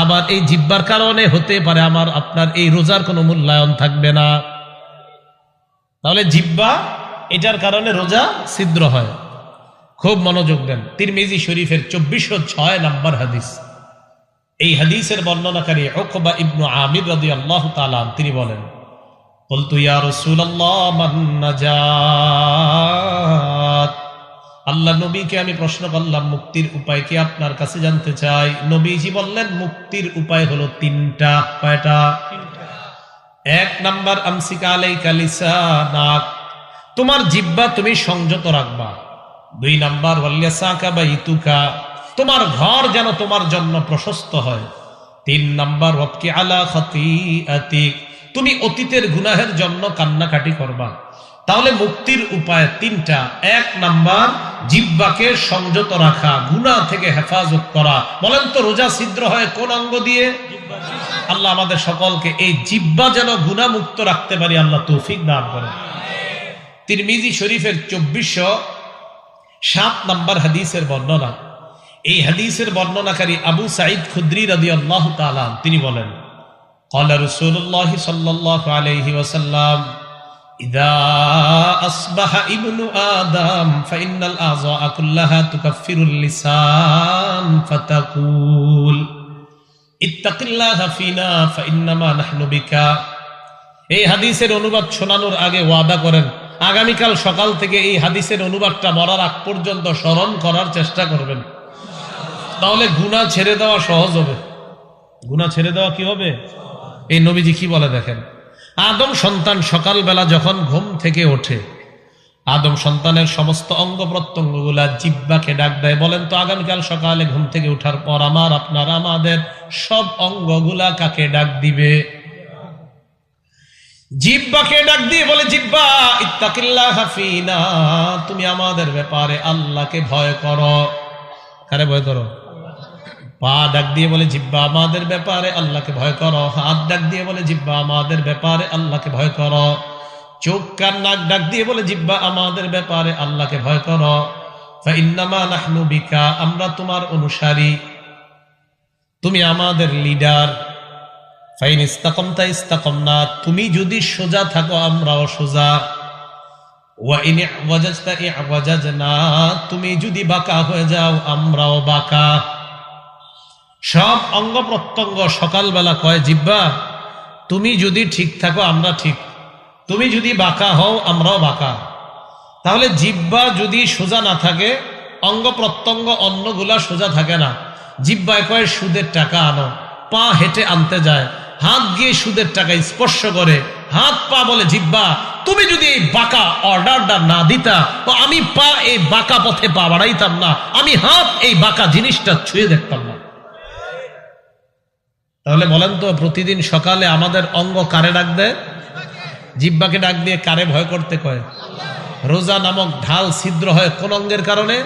আবার এই জিহ্বার কারণে হতে পারে আমার আপনার এই রোজার কোনো মূল্যায়ন থাকবে না। তাহলে জিহ্বা, এটার কারণে রোজা ছিদ্র হয়। খুব মনোযোগ দেন। তিরমিজি শরীফের 2406 নম্বর হাদিস। এই হাদিসের বর্ণনাকারী উকবা ইবনু আমির রাদিয়াল্লাহু তাআলা তিনি বলেন, বলতু ইয়া রাসূলুল্লাহ মান নাজাত। আল্লাহ নবীকে আমি প্রশ্ন করলাম, মুক্তির উপায় কি আপনার কাছে জানতে চাই। নবীজি বললেন, মুক্তির উপায় হলো 3টা। কয়টা? 1 নাম্বার আমসিকা আলাইকা লিসানাক, তোমার জিহ্বা তুমি সংযত রাখবা। 2 নাম্বার ওয়ালিয়াসাকা বাইতুকা, তোমার ঘর যেন তোমার জন্য প্রশস্ত হয়। 3 নাম্বার ওয়াবকি আলা খাতিআতিক, তুমি অতীতের গুনাহের জন্য কান্নাকাটি করবা। তাহলে মুক্তির উপায় 3টা। 1 নাম্বার জিহ্বাকে সংযত রাখা, গুনাহ থেকে হেফাজত করা। বলেন তো, রোজা ছিদ্র হয় কোন অঙ্গ দিয়ে? আল্লাহ আমাদের সকলকে এই জিহ্বা যেন গুনাহ মুক্ত রাখতে পারি, আল্লাহ তৌফিক দান করেন। তিরমিজি শরীফের 2407 নম্বর হাদিসের বর্ণনা। এই হাদিসের বর্ণনাকারী আবু সাঈদ খুদরি রাদিয়াল্লাহু তাআলা তিনি বলেন, ক্বালা রাসূলুল্লাহ সাল্লাল্লাহু আলাইহি ওয়াসাল্লাম, ইযা আসবাহা ইবনু আদম ফাইন্নাল আযা কুল্লাহা তুকাফফিরুল লিসান ফাতাকুল ইত্তাকিল্লাহা ফিনা ফাইন্নামা নাহনু বিকা। এই হাদিসের অনুবাদ শোনানোর আগে ওয়াদা করেন, আগামীকাল সকাল থেকে এই হাদিসের অনুবাদটা মরার আগ পর্যন্ত স্মরণ করার চেষ্টা করবেন। তাহলে গুনাহ ছেড়ে দেওয়া সহজ হবে। গুনাহ ছেড়ে দেওয়া কি হবে? এই নবীজি কি বলে দেখেন, আদম সন্তান সকালবেলা যখন ঘুম থেকে ওঠে, আদম সন্তানের সমস্ত অঙ্গ প্রত্যঙ্গগুলা জিহ্বাকে ডাক দেয়। বলেন তো, আগামীকাল সকালে ঘুম থেকে ওঠার পর আমার আপনার আমাদের সব অঙ্গগুলা কাকে ডাক দিবে? জিহ্বাকে ডাক দিয়ে বলে, জিহ্বা ইত্তাকিল্লাহা ফিনা, তুমি আমাদের ব্যাপারে আল্লাহকে ভয় করো। কারে ভয় করো? পা ডাক দিয়ে বলে, জিহ্বা আমাদের ব্যাপারে আল্লাহকে ভয় করো। হাত ডাক দিয়ে বলে, জিহ্বা আমাদের ব্যাপারে আল্লাহকে ভয় করো। চোখ কান নাক ডাক দিয়ে বলে, জিহ্বা আমাদের ব্যাপারে আল্লাহকে ভয় করো। ফাইন্নামা নাহনু বিকা, আমরা তোমার অনুসারী, তুমি আমাদের লিডার। ফাইন ইস্তাকামতা ইস্তাকামনা, তুমি যদি সোজা থাকো আমরাও সোজা, ওয়া ইন ইওয়াজাজতা ইওয়াজাজনা, তুমি যদি বাঁকা হয়ে যাও আমরাও বাঁকা। সব অঙ্গ প্রত্যঙ্গ সকালবেলা কয় জিহ্বা, তুমি যদি ঠিক থাকো আমরা ঠিক, তুমি যদি বাঁকা হও আমরাও বাঁকা। তাহলে জিহ্বা যদি সোজা না থাকে, অঙ্গ প্রত্যঙ্গ অন্যগুলা সোজা থাকে না। জিহ্বায় কয় সুদের টাকা আনো, পা হেঁটে আনতে যায়, হাত গিয়ে সুদের টাকা স্পর্শ করে, হাত পা বলে জিহ্বা তুমি যদি এই বাঁকা অর্ডারটা না দিতা তো আমি পা এই বাঁকা পথে পা বাড়াইতাম না, আমি হাত এই বাঁকা জিনিসটা ছুঁয়ে দেখতাম না। তাহলে বলেন তো, প্রতিদিন সকালে আমাদের অঙ্গ কারে ডাক দেয়? জিহ্বাকে ডাক দিয়ে কারে ভয় করতে কয়? রোজা নামক ঢাল ছিদ্র হয় কোন অঙ্গের কারণে?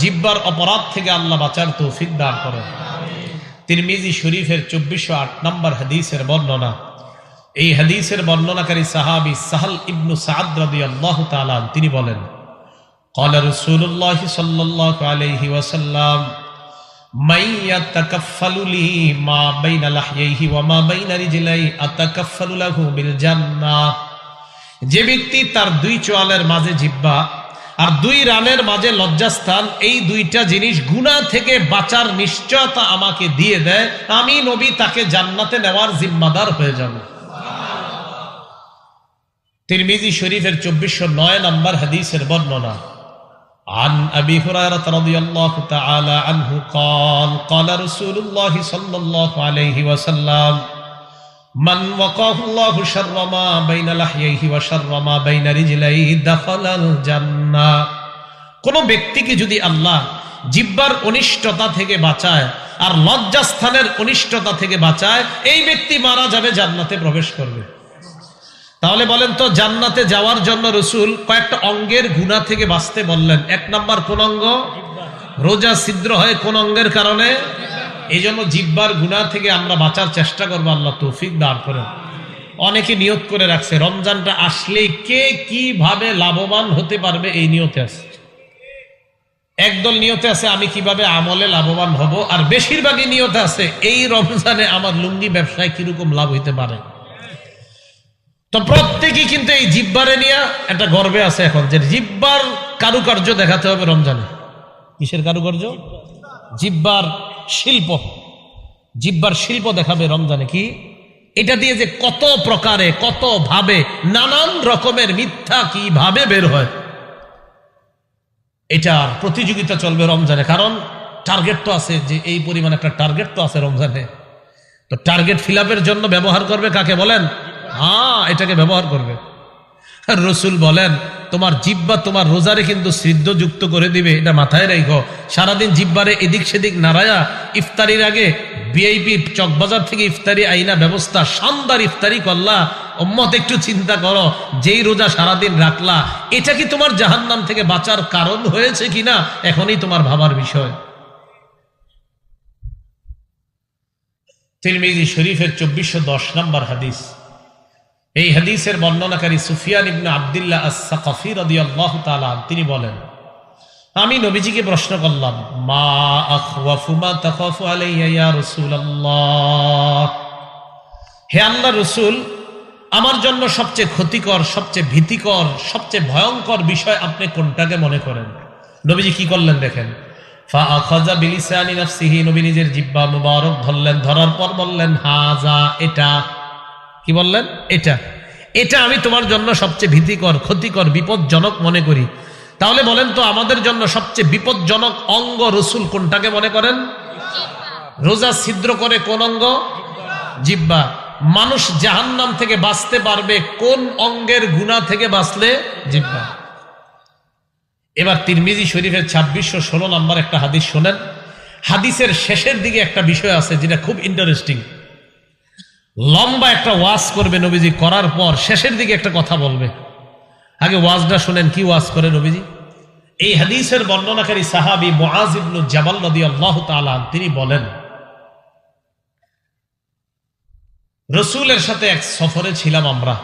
জিহ্বার অপরাধ থেকে আল্লাহ বাঁচার তৌফিক দান করেন। তিরমিজি শরীফের 2408 নম্বর হাদিসের বর্ণনা। এই হাদিসের বর্ণনাকারী সাহাবী সাহল ইবনু সাদ রাদিয়াল্লাহু তাআলা তিনি বলেন, ক্বালা রাসূলুল্লাহ সাল্লাল্লাহু আলাইহি ওয়াসাল্লাম মান ইয়াতাকাফফালু লি মা বাইনা লাহইহি ওয়া মা বাইনা রিজলাই আতাকাফফালু লাহু বিল জান্নাহ। যে ব্যক্তি তার দুই চোয়ালের মাঝে জিহ্বা আর দুই রানের মাঝে লজ্জাস্থান, এই দুইটা জিনিস গুনাহ থেকে বাঁচার নিশ্চয়তা আমাকে দিয়ে দেয়, আমি নবী তাকে জান্নাতে নেওয়ার জিম্মাদার হয়ে যাব। তিরমিজি শরীফের 2409 নম্বর হাদিসের বর্ণনা। عن أبي هريرة رضي الله تعالى عنه قال قال رسول الله صلى الله عليه وسلم من وقاه الله شر ما بين لحييه وشر ما بين رجليه دخل الجنة। কোন ব্যক্তিকে যদি আল্লাহ জিহ্বার অনিষ্টতা থেকে বাঁচায় আর লজ্জাস্থানের অনিষ্টতা থেকে বাঁচায়, এই ব্যক্তি মারা যাবে, জান্নাতে প্রবেশ করবে। তাহলে বলেন তো, জান্নাতে যাওয়ার জন্য রাসূল কয়েকটা অঙ্গের গুনাহ থেকে বাঁচতে বললেন। এক নাম্বার কোন অঙ্গ? রোজা ছিদ্র হয় কোন অঙ্গের কারণে? এই জন্য জিহ্বার গুনাহ থেকে আমরা বাঁচার চেষ্টা করবো, আল্লাহ তৌফিক দান করেন। অনেকে নিয়ত করে রাখছে রমজানটা আসলে কে কিভাবে লাভবান হতে পারবে, এই নিয়তে আছে। একদল নিয়তে আছে আমি কিভাবে আমলে লাভবান হব, আর বেশিরভাগই নিয়তে আছে এই রমজানে আমার লুঙ্গি ব্যবসায় কিরকম লাভ হইতে পারে। তো প্রত্যেকেই কিন্তু এই জিহ্বারে নিয়ে একটা গর্বে আছে এখন, যে জিহ্বার কারুকার্য দেখাতে হবে রমজানে। কিসের কারুকার্য? জিহ্বার শিল্প। জিহ্বার শিল্প দেখাবে রমজানে। কি? এটা দিয়ে যে কত প্রকারে, কত ভাবে, নানান রকমের মিথ্যা কিভাবে বের হয়, এটার প্রতিযোগিতা চলবে রমজানে। কারণ টার্গেট তো আছে, যে এই পরিমাণ একটা টার্গেট তো আছে রমজানে। তো টার্গেট ফিল আপের জন্য ব্যবহার করবে কাকে বলেন? এটাকে ব্যবহার করবে। রাসূল বলেন তোমার জিহ্বা তোমার রোজারে কিন্তু সিদ্ধযুক্ত করে দিবে, এটা মাথায় রাখো। সারাদিন জিহ্বারে এদিক সেদিক নাড়ায়া ইফতারির আগে ভিআইপি চকবাজার থেকে ইফতারি আইনা ব্যবস্থা, শানদার ইফতারি করলা। উম্মত একটু চিন্তা করো, যেই রোজা সারাদিন রাখলা, এটা কি তোমার জাহান্নাম থেকে বাঁচার কারণ হয়েছে কিনা, এখনই তোমার ভাবার বিষয়। তিরমিজি শরীফের 2410 নম্বর হাদিস। এই হাদিসের বর্ণনাকারী সুফিয়ান ইবনে আব্দুল্লাহ আস-সাকাফি রাদিয়াল্লাহু তাআলা তিনি বলেন, আমি নবীজিকে প্রশ্ন করলাম, মা আখওয়াফু মা তাখাফু আলাইয়া ইয়া রাসূলুল্লাহ, হে আল্লাহর রাসূল, আমার জন্য সবচেয়ে ক্ষতিকর, সবচেয়ে ভীতিকর, সবচেয়ে ভয়ঙ্কর বিষয় আপনি কোনটাকে মনে করেন? নবীজি কি করলেন দেখেন, ফাআখাযা বিলিসানি নাফসিহি, নবী নিজের জিহ্বা মুবারক ধরলেন, ধরার পর বললেন, হাযা, এটা। কি বললেন? এটা। এটা আমি তোমার জন্য সবচেয়ে ভীতিকর, ক্ষতিকর, বিপজ্জনক মনে করি। তাহলে বলেন তো, আমাদের জন্য সবচেয়ে বিপজ্জনক অঙ্গ রাসূল কোনটাকে মনে করেন? রোজা ছিদ্র করে কোন অঙ্গ? জিহ্বা। মানুষ জাহান্নাম থেকে বাঁচতে পারবে কোন অঙ্গের গুনাহ থেকে বাঁচলে? জিহ্বা। এবার তিরমিজি শরীফের 2616 নম্বর একটা হাদিস শোনেন। হাদিসের শেষের দিকে একটা বিষয় আছে যেটা খুব ইন্টারেস্টিং। লম্বা একটা ওয়াজ করবে নবীজি, করার পর শেষের দিকে একটা কথা বলবে। আগে ওয়াজটা শুনেন, কি ওয়াজ করে নবীজি। এই হাদিসের বর্ণনাকারী সাহাবী মুআজ ইবনে জাবাল রাদিয়াল্লাহু তাআলা তিনি বলেন, রাসূলের সাথে এক সফরে ছিলাম আমরা।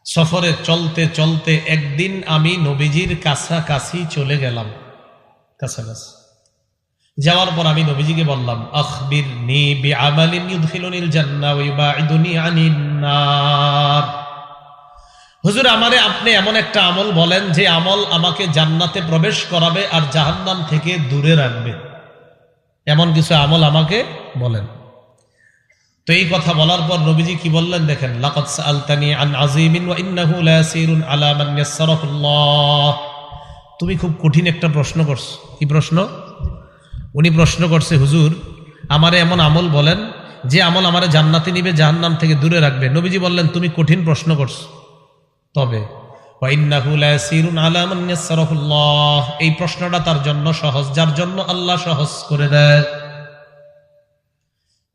সফরে চলতে চলতে একদিন আমি নবীজির কাছাকাছি চলে গেলাম, কাছাকাছি। যাওয়ার পর আমি নবীজিকে বললাম, আখবিরনি বিআমালিন ইউদখিলুনিল জান্নাহ ওয়া ইউবাইদুনি আনিন নার। হুজুর, আমারে আপনি এমন একটা আমল বলেন যে আমল আমাকে জান্নাতে প্রবেশ করাবে আর জাহান্নাম থেকে দূরে রাখবে, এমন কিছু আমল আমাকে বলেন। তো এই কথা বলার পর নবীজি কি বললেন দেখেন, লাকাদ সাআলতানি আন আযীমিন ওয়া ইন্নাহু লায়াসিরুন আলা মান ইয়াসসারাহুল্লাহ। তুমি খুব কঠিন একটা প্রশ্ন করছো। কি প্রশ্ন? উনি প্রশ্ন করছে, হুজুর আমারে এমন আমল বলেন যে আমল আমারে জান্নাতে নিবে, জাহান্নাম থেকে দূরে রাখবে। নবীজি বললেন, তুমি কঠিন প্রশ্ন করছো, তবে ওয়া ইন্নাহু লায়াসিরুন আলা মান ইয়াসসারাহুল্লাহ, এই প্রশ্নটা তার জন্য সহজ, যার জন্য আল্লাহ সহজ করে দেয়।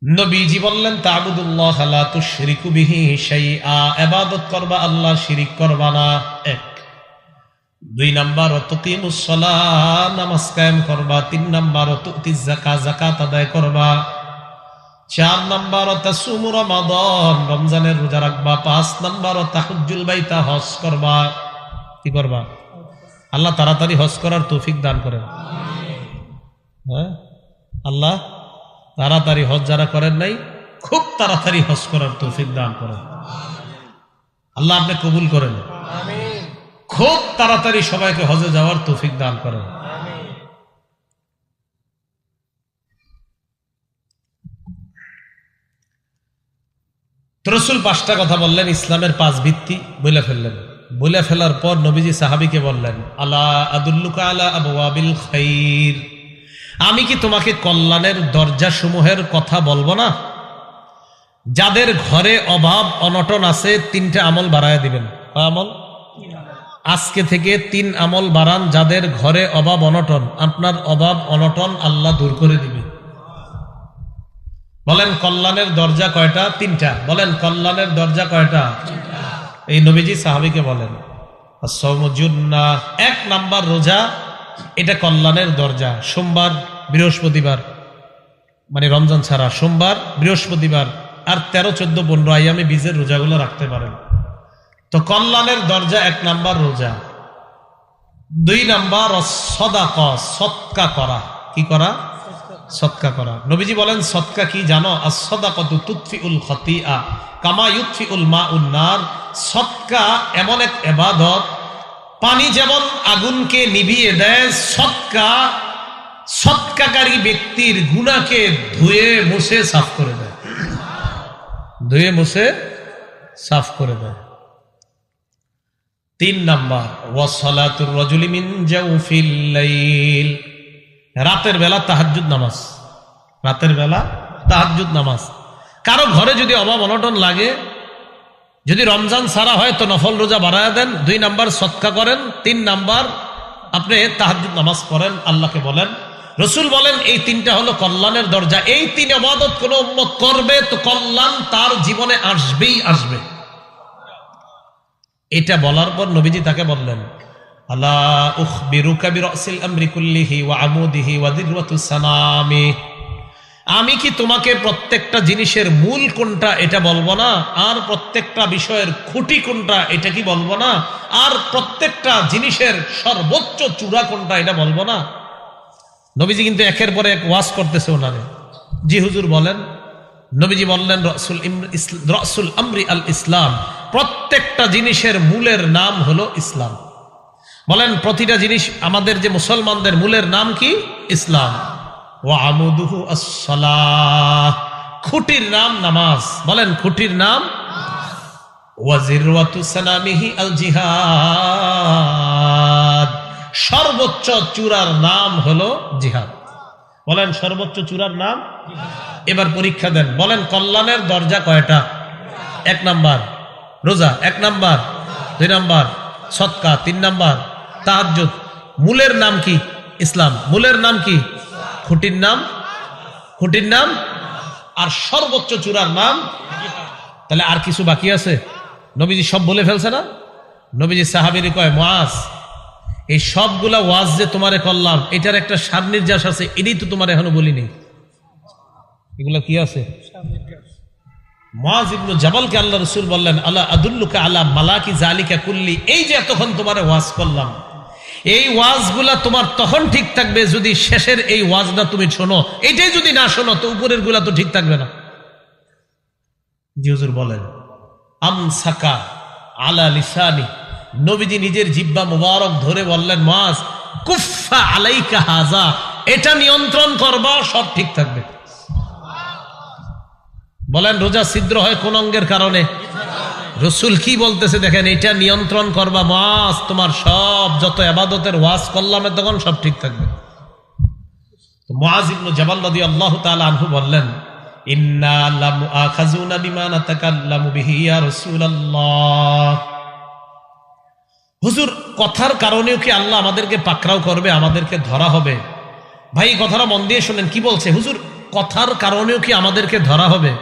নবীজি বললেন, তা'বুদুল্লাহ লা তুশরিকু বিহি শাইআ, ইবাদত করবা, আল্লাহ শিরিক করবা না। এক। 2 নাম্বার, তুকিমুস সালাহ, নামাজ কায়েম করবা। 3 নাম্বার, তুতিজ যাকাত, যাকাত আদায় করবা। 4 নাম্বার, তাসুমু রমাদান, রমজানের রোজা রাখবা। 5 নাম্বার, তাহুজ্জুল বাইতা, হজ করবা। কি করবা? আল্লাহ তাড়াতাড়ি হজ করার তৌফিক দান করেন। হ্যাঁ, আল্লাহ তাড়াতাড়ি হজ যারা করেন নাই, খুব তাড়াতাড়ি হজ করার তৌফিক দান করেন। আল্লাহ আপনি কবুল করেন। খুব তাড়াতাড়ি সবাইকে হজে যাওয়ার তৌফিক দান করেন। রাসূল 5টা কথা বললেন, ইসলামের 5 ভিত্তি বলে ফেললেন। বলে ফেলার পর নবীজি সাহাবীকে বললেন, আলা আদুল্লুকা আলা আবওয়াবিল খাইর, আমি কি তোমাকে কল্যাণের দরজা সমূহের কথা বলবো না? যাদের ঘরে অভাব অনটন আছে, 3টা আমল বাড়ায় দিবেন। কয় আমল? আজকে থেকে 3 আমল বাড়ান। যাদের ঘরে অভাব অনটন, আপনার অভাব অনটন আল্লাহ দূর করে দিবে। বলেন কল্যাণের দরজা কয়টা? 3টা। বলেন কল্যাণের দরজা কয়টা? এই নবীজি সাহাবীকে বলেন, as-sawmu junnah, 1 নাম্বার রোজা, এটা কল্যাণের দরজা। সোমবার বৃহস্পতিবার, মানে রমজান ছাড়া সোমবার বৃহস্পতিবার আর 13, 14, 15 আইয়ামে বীজের রোজাগুলো রাখতে পারেন। তো কল্যাণের দরজা 1 নাম্বার রোজা। 2 নাম্বার সদাকা, সদকা করা। কি করা? সদকা করা। নবীজি বলেন সদকা কি জানো? as-সাদাকাতু তুতফিউল খাতিআ কামা ইউতফিউল মাউন নার। সদকা এমন এক ইবাদত, পানি যেমন আগুনকে নিভিয়ে দেয়, সদকাকারী ব্যক্তির গুনাহকে ধুয়ে মুছে সাফ করে দেয়। ধুয়ে মুছে সাফ করে দেয়। 3 নাম্বার, ওয়াসসালাতুর রাজুলি মিন জাওফিল লাইল, রাতের বেলা তাহাজ্জুদ নামাজ। রাতের বেলা তাহাজ্জুদ নামাজ। কারো ঘরে যদি অভাব অনটন লাগে, যদি রমজান ছাড়া হয়, তো নফল রোজা বাড়ায় দেন। 2 নাম্বার সদকা করেন। 3 নাম্বার আপনি তাহাজ্জুদ নামাজ পড়েন, আল্লাহকে বলেন। রাসূল বলেন এই 3টা হলো কল্যাণের দরজা। এই 3 ইবাদত কোন উম্মত করবে তো কল্যাণ তার জীবনে আসবেই আসবে। এটা বলার পর নবীজি তাকে বললেন, আলা উখবিরুকা বিরাসিল আমরি কুল্লিহি ওয়া আমুদিহি ওয়া যিরওয়াতুস সানামি, আমি কি তোমাকে প্রত্যেকটা জিনিসের মূল কোনটা এটা বলবো না? আর প্রত্যেকটা বিষয়ের খুঁটি কোনটা এটা কি বলবো না? আর প্রত্যেকটা জিনিসের সর্বোচ্চ চূড়া কোনটা এটা বলবো না? নবীজি কিন্তু একের পর এক ওয়াজ করতেছে ওনারে। জি হুজুর বলেন। নবীজি বললেন, রাসূল আমরি আল ইসলাম, প্রত্যেকটা জিনিসের মূলের নাম হলো ইসলাম। বলেন প্রতিটা জিনিস, আমাদের যে মুসলমানদের মূলের নাম কি? ইসলাম। ওয়া আমুদুহু আস-সালাহ, খুঁটির নাম নামাজ। বলেন খুঁটির নাম। ওয়া যিরওয়াতু সানামিহি আল জিহাদ, সর্বোচ্চ চূড়ার নাম হলো জিহাদ। বলেন সর্বোচ্চ চূড়ার নাম। এবার পরীক্ষা দেন, বলেন কল্যাণের দরজা কয়টা? 1 নাম্বার রোজা, 1 নাম্বার। 2 নাম্বার সদকা, 3 নাম্বার তাহাজ্জুদ। মূলের নাম কি? ইসলাম। মূলের নাম কি? খুঁটির নাম। খুঁটির নাম আর সর্বোচ্চ চূড়ার নাম। তাহলে আর কিছু বাকি আছে? নবীজি সব বলে ফেলছে না? নবীজি সাহাবীরে কয়, মুআজ এই সবগুলা ওয়াজ যে তোমারে করলাম, এটার একটা সার নির্যাস আছে, এটাই তো তোমার এখনো বলিনি। এগুলা কি আছে? মুআজ ইবনে জাবালকে আল্লাহ রাসূল বললেন, আলা আদুল্লুকা আলা মালাকি যালিকা কুল্লি, এই যে এতক্ষণ তোমারে ওয়াজ করলাম, এই ওয়াজগুলা তোমার তখন ঠিক থাকবে যদি শেষের এই ওয়াজটা তুমি শোনো। এটাই যদি না শোনো তো উপরের গুলা তো ঠিক থাকবে না। জি হুজুর বলেন, আমসাকা আলা লিসানি, নবীজি নিজের জিহ্বা মুবারক ধরে বললেন, মুআজ কুফা আলাইকা হাযা, এটা নিয়ন্ত্রণ করবা, সব ঠিক থাকবে। বলেন, রোজা ছিদ্র হয় কোন অঙ্গের কারণে? রাসূল কি বলতেছে দেখেন, এটা নিয়ন্ত্রণ করবা মুআজ, তোমার সব যত ইবাদতের ওয়াজ করলাম তখন সব ঠিক থাকবে। তো মুআজ ইবনে জাবাল রাদিয়াল্লাহু তাআলা আনহু বললেন, ইন্না লামুআখাযুনা বিমা নাতাকাল্লামু বিহি ইয়া রাসূলুল্লাহ। হুজুর, কথার কারণেও কি আল্লাহ আমাদেরকে পাকড়াও করবে, আমাদেরকে ধরা হবে? ভাই কথাটা মন দিয়ে শুনেন, কি বলছে হুজুর, কথার কারণেও কি আমাদেরকে ধরা হবে?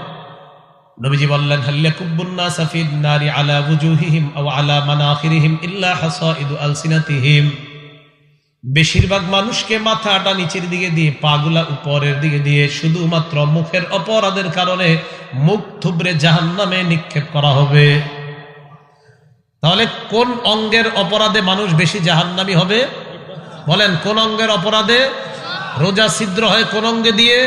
নবীজি বললেন, হাল ইয়াকুব্বুন নাসা ফিন নারি আলা ওয়ুজুহিহিম আও আলা মানাখিরিহিম ইল্লা হাসাইদু আলসিনাতিহিম। বেশিরভাগ মানুষকে মাথাটা নিচের দিকে দিয়ে, পাগুলা উপরের দিকে দিয়ে, শুধুমাত্র মুখের অপরাধের কারণে মুখ থুবড়ে জাহান্নামে নিক্ষেপ করা হবে। তাহলে কোন অঙ্গের অপরাধে মানুষ বেশি জাহান্নামী হবে? বলেন, কোন অঙ্গের অপরাধে? রোজা ছিদ্র হয় কোন অঙ্গে দিয়ে?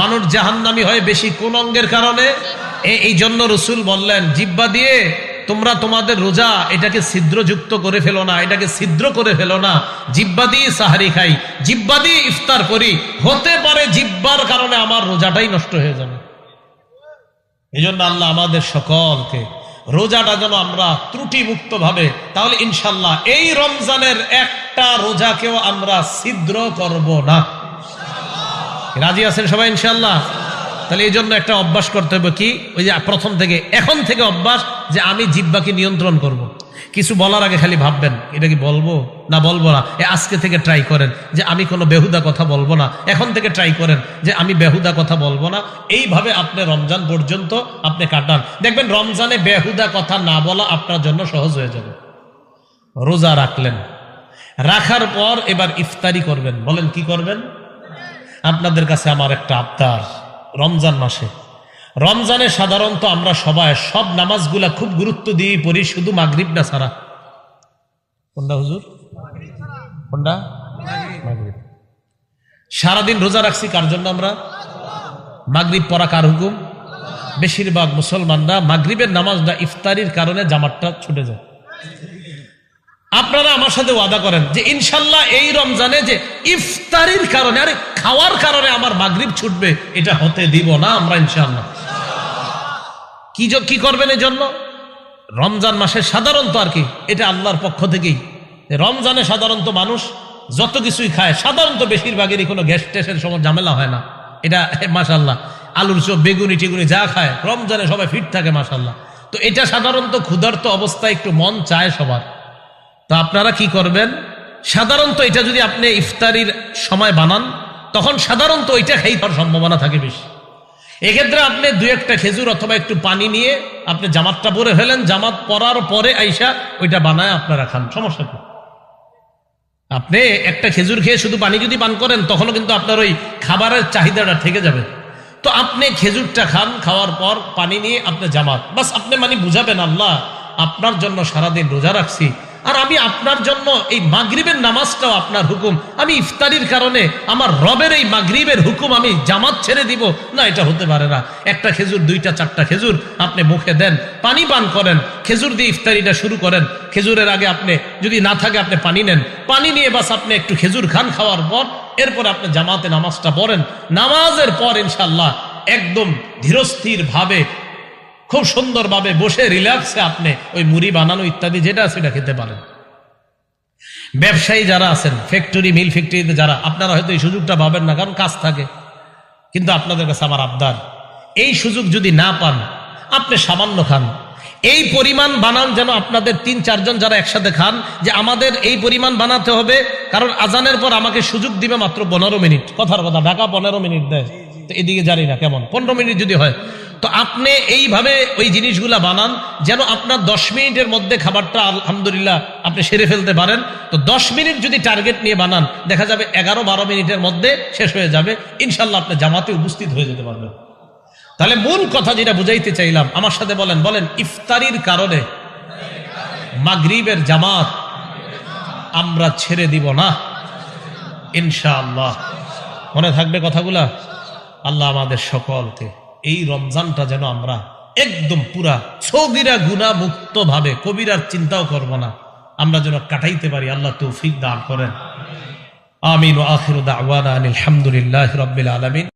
মানুষ জাহান্নামী হয় বেশি কোন অঙ্গের কারণে? এই জন্য রাসূল বললেন, জিহ্বা দিয়ে তোমরা তোমাদের রোজা এটাকে ছিদ্রযুক্ত করে ফেলো না, এটাকে ছিদ্র করে ফেলো না। জিহ্বা দিয়ে সাহারি খাই, জিহ্বা দিয়ে ইফতার করি, হতে পারে জিহ্বার কারণে আমার রোজাটাই নষ্ট হয়ে যাবে। এই জন্য আল্লাহ আমাদের সকলকে রোজাটা যেন আমরা ত্রুটি মুক্ত ভাবে, তাহলে ইনশাল্লাহ এই রমজানের একটা রোজাকেও আমরা ছিদ্র করব না। রাজি আছেন সবাই ইনশাল্লাহ? তাহলে এই জন্য একটা অভ্যাস করতে হবে, কি? ওই যে প্রথম থেকে, এখন থেকে অভ্যাস, যে আমি জিহ্বাকে নিয়ন্ত্রণ করব। কিছু বলার আগে খালি ভাববেন, এটা কি বলবো না বলবো না। আজকে থেকে ট্রাই করেন যে আমি কোনো বেহুদা কথা বলবো না। এখন থেকে ট্রাই করেন যে আমি বেহুদা কথা বলবো না। এইভাবে আপনি রমজান পর্যন্ত আপনি কাটান, দেখবেন রমজানে বেহুদা কথা না বলা আপনার জন্য সহজ হয়ে যাবে। রোজা রাখলেন, রাখার পর এবার ইফতারি করবেন। বলেন, কি করবেন? আপনাদের কাছে আমার একটা আবদার, রমজান মাসে, রমজানে সাধারণত আমরা সবাই সব নামাজগুলা খুব গুরুত্ব দিয়ে পড়ি, শুধু মাগরিব না ছাড়া। কোনটা হুজুর? কোনটা? মাগরিব। সারাদিন রোজা রাখছি কার জন্য? আমরা। মাগরিব পড়া কার হুকুম? বেশিরভাগ মুসলমানরা মাগরিবের নামাজটা ইফতারির কারণে জামাতটা ছুটে যায়। আপনারা আমার সাথে ওয়াদা করেন যে ইনশাল্লাহ এই রমজানে যে ইফতারির কারণে, আরে খাওয়ার কারণে আমার মাগরিব ছুটবে, এটা হতে দিব না আমরা ইনশাল্লাহ। কি করবেন এই জন্য? রমজান মাসে সাধারণত আর কি, এটা আল্লাহর পক্ষ থেকেই, রমজানে সাধারণত মানুষ যত কিছুই খায়, সাধারণত বেশিরভাগেরই কোনো গ্যাস ট্যাসের সময় ঝামেলা হয় না। এটা মাশাআল্লাহ, আলুর চপ, বেগুনি টিগুনি যা খায় রমজানে সবাই ফিট থাকে মাশাআল্লাহ। তো এটা সাধারণত ক্ষুধার্ত অবস্থায় একটু মন চায় সবার। তো আপনারা কি করবেন, সাধারণত এটা যদি আপনি ইফতারির সময় বানান, তখন সাধারণত ওইটা খাই পাওয়ার সম্ভাবনা থাকে বেশি। এক্ষেত্রে আপনি দুই একটা খেজুর অথবা একটু পানি নিয়ে আপনি জামাতটা পরে ফেলেন, জামাত পরার পরে আইসা ওইটা বানায় আপনারা খান, সমস্যা কি? আপনি একটা খেজুর খেয়ে শুধু পানি যদি পান করেন, তখনও কিন্তু আপনার ওই খাবারের চাহিদাটা থেকে যাবে। তো আপনি খেজুরটা খান, খাওয়ার পর পানি নিয়ে আপনি জামাত, বাস আপনি মানে বুঝাবেন, আল্লাহ আপনার জন্য সারাদিন রোজা রাখছি, আর আমি আপনার জন্য এই মাগরিবের নামাজটাও আপনার হুকুম, আমি ইফতারির কারণে আমার রবের এই মাগরিবের হুকুম আমি জামাত ছেড়ে দিব না, এটা হতে পারে না। একটা খেজুর, দুইটা, চারটা খেজুর আপনি মুখে দেন, পানি পান করেন, খেজুর দিয়ে ইফতারিটা শুরু করেন। খেজুরের আগে আপনি যদি না থাকে আপনি পানি নেন, পানি নিয়ে বাস আপনি একটু খেজুর খান, খাওয়ার পর এরপর আপনি জামাতে নামাজটা পড়েন। নামাজের পর ইনশাআল্লাহ একদম ধীরস্থির ভাবে, খুব সুন্দরভাবে বসে রিল্যাক্সে আপনি ওই মুড়ি বানানো ইত্যাদি যেটা আছে সেটা খেতে পারেন। ব্যবসায়ী যারা আছেন, ফ্যাক্টরি, মিল ফ্যাক্টরিতে যারা, আপনারা হয়তো এই সুযোগটা পাবেন না, কারণ কাজ থাকে। কিন্তু আপনাদের কাছে আমার আবদার, এই সুযোগ যদি না পান, আপনি সামান্য খান, এই পরিমাণ বানান যেন আপনাদের ৩-৪ জন যারা একসাথে খান, যে আমাদের এই পরিমাণ বানাতে হবে, কারণ আজানের পর আমাকে সুযোগ দিবে মাত্র 15 মিনিট। কথার কথা, ঢাকা 15 মিনিট দেয়, তো এদিকে জানি না কেমন, 15 মিনিট যদি হয়, তো আপনি এইভাবে ওই জিনিসগুলা বানান যেন আপনার 10 মিনিটের মধ্যে খাবারটা আলহামদুলিল্লাহ আপনি সেরে ফেলতে পারেন। তো 10 মিনিট যদি টার্গেট নিয়ে বানান, দেখা যাবে 11-12 মিনিটের মধ্যে শেষ হয়ে যাবে, ইনশাল্লাহ আপনি জামাতে উপস্থিত হয়ে যেতে পারবেন। তাহলে মূল কথা যেটা বুঝাইতে চাইলাম, আমার সাথে বলেন, ইফতারির কারণে মাগরিবের জামাত আমরা ছেড়ে দিব না ইনশাআল্লাহ। মনে থাকবে কথাগুলা। আল্লাহ আমাদের সকলকে এই রমজানটা যেন আমরা একদম পুরা সগীরা গুনাহ মুক্ত ভাবে, কবিরার চিন্তাও করব না, আমরা যেন কাটাইতে পারি। আল্লাহ তৌফিক দান করেন। আমিন ওয়া আখিরু দাওয়ানা আলহামদুলিল্লাহি রাব্বিল আলামিন।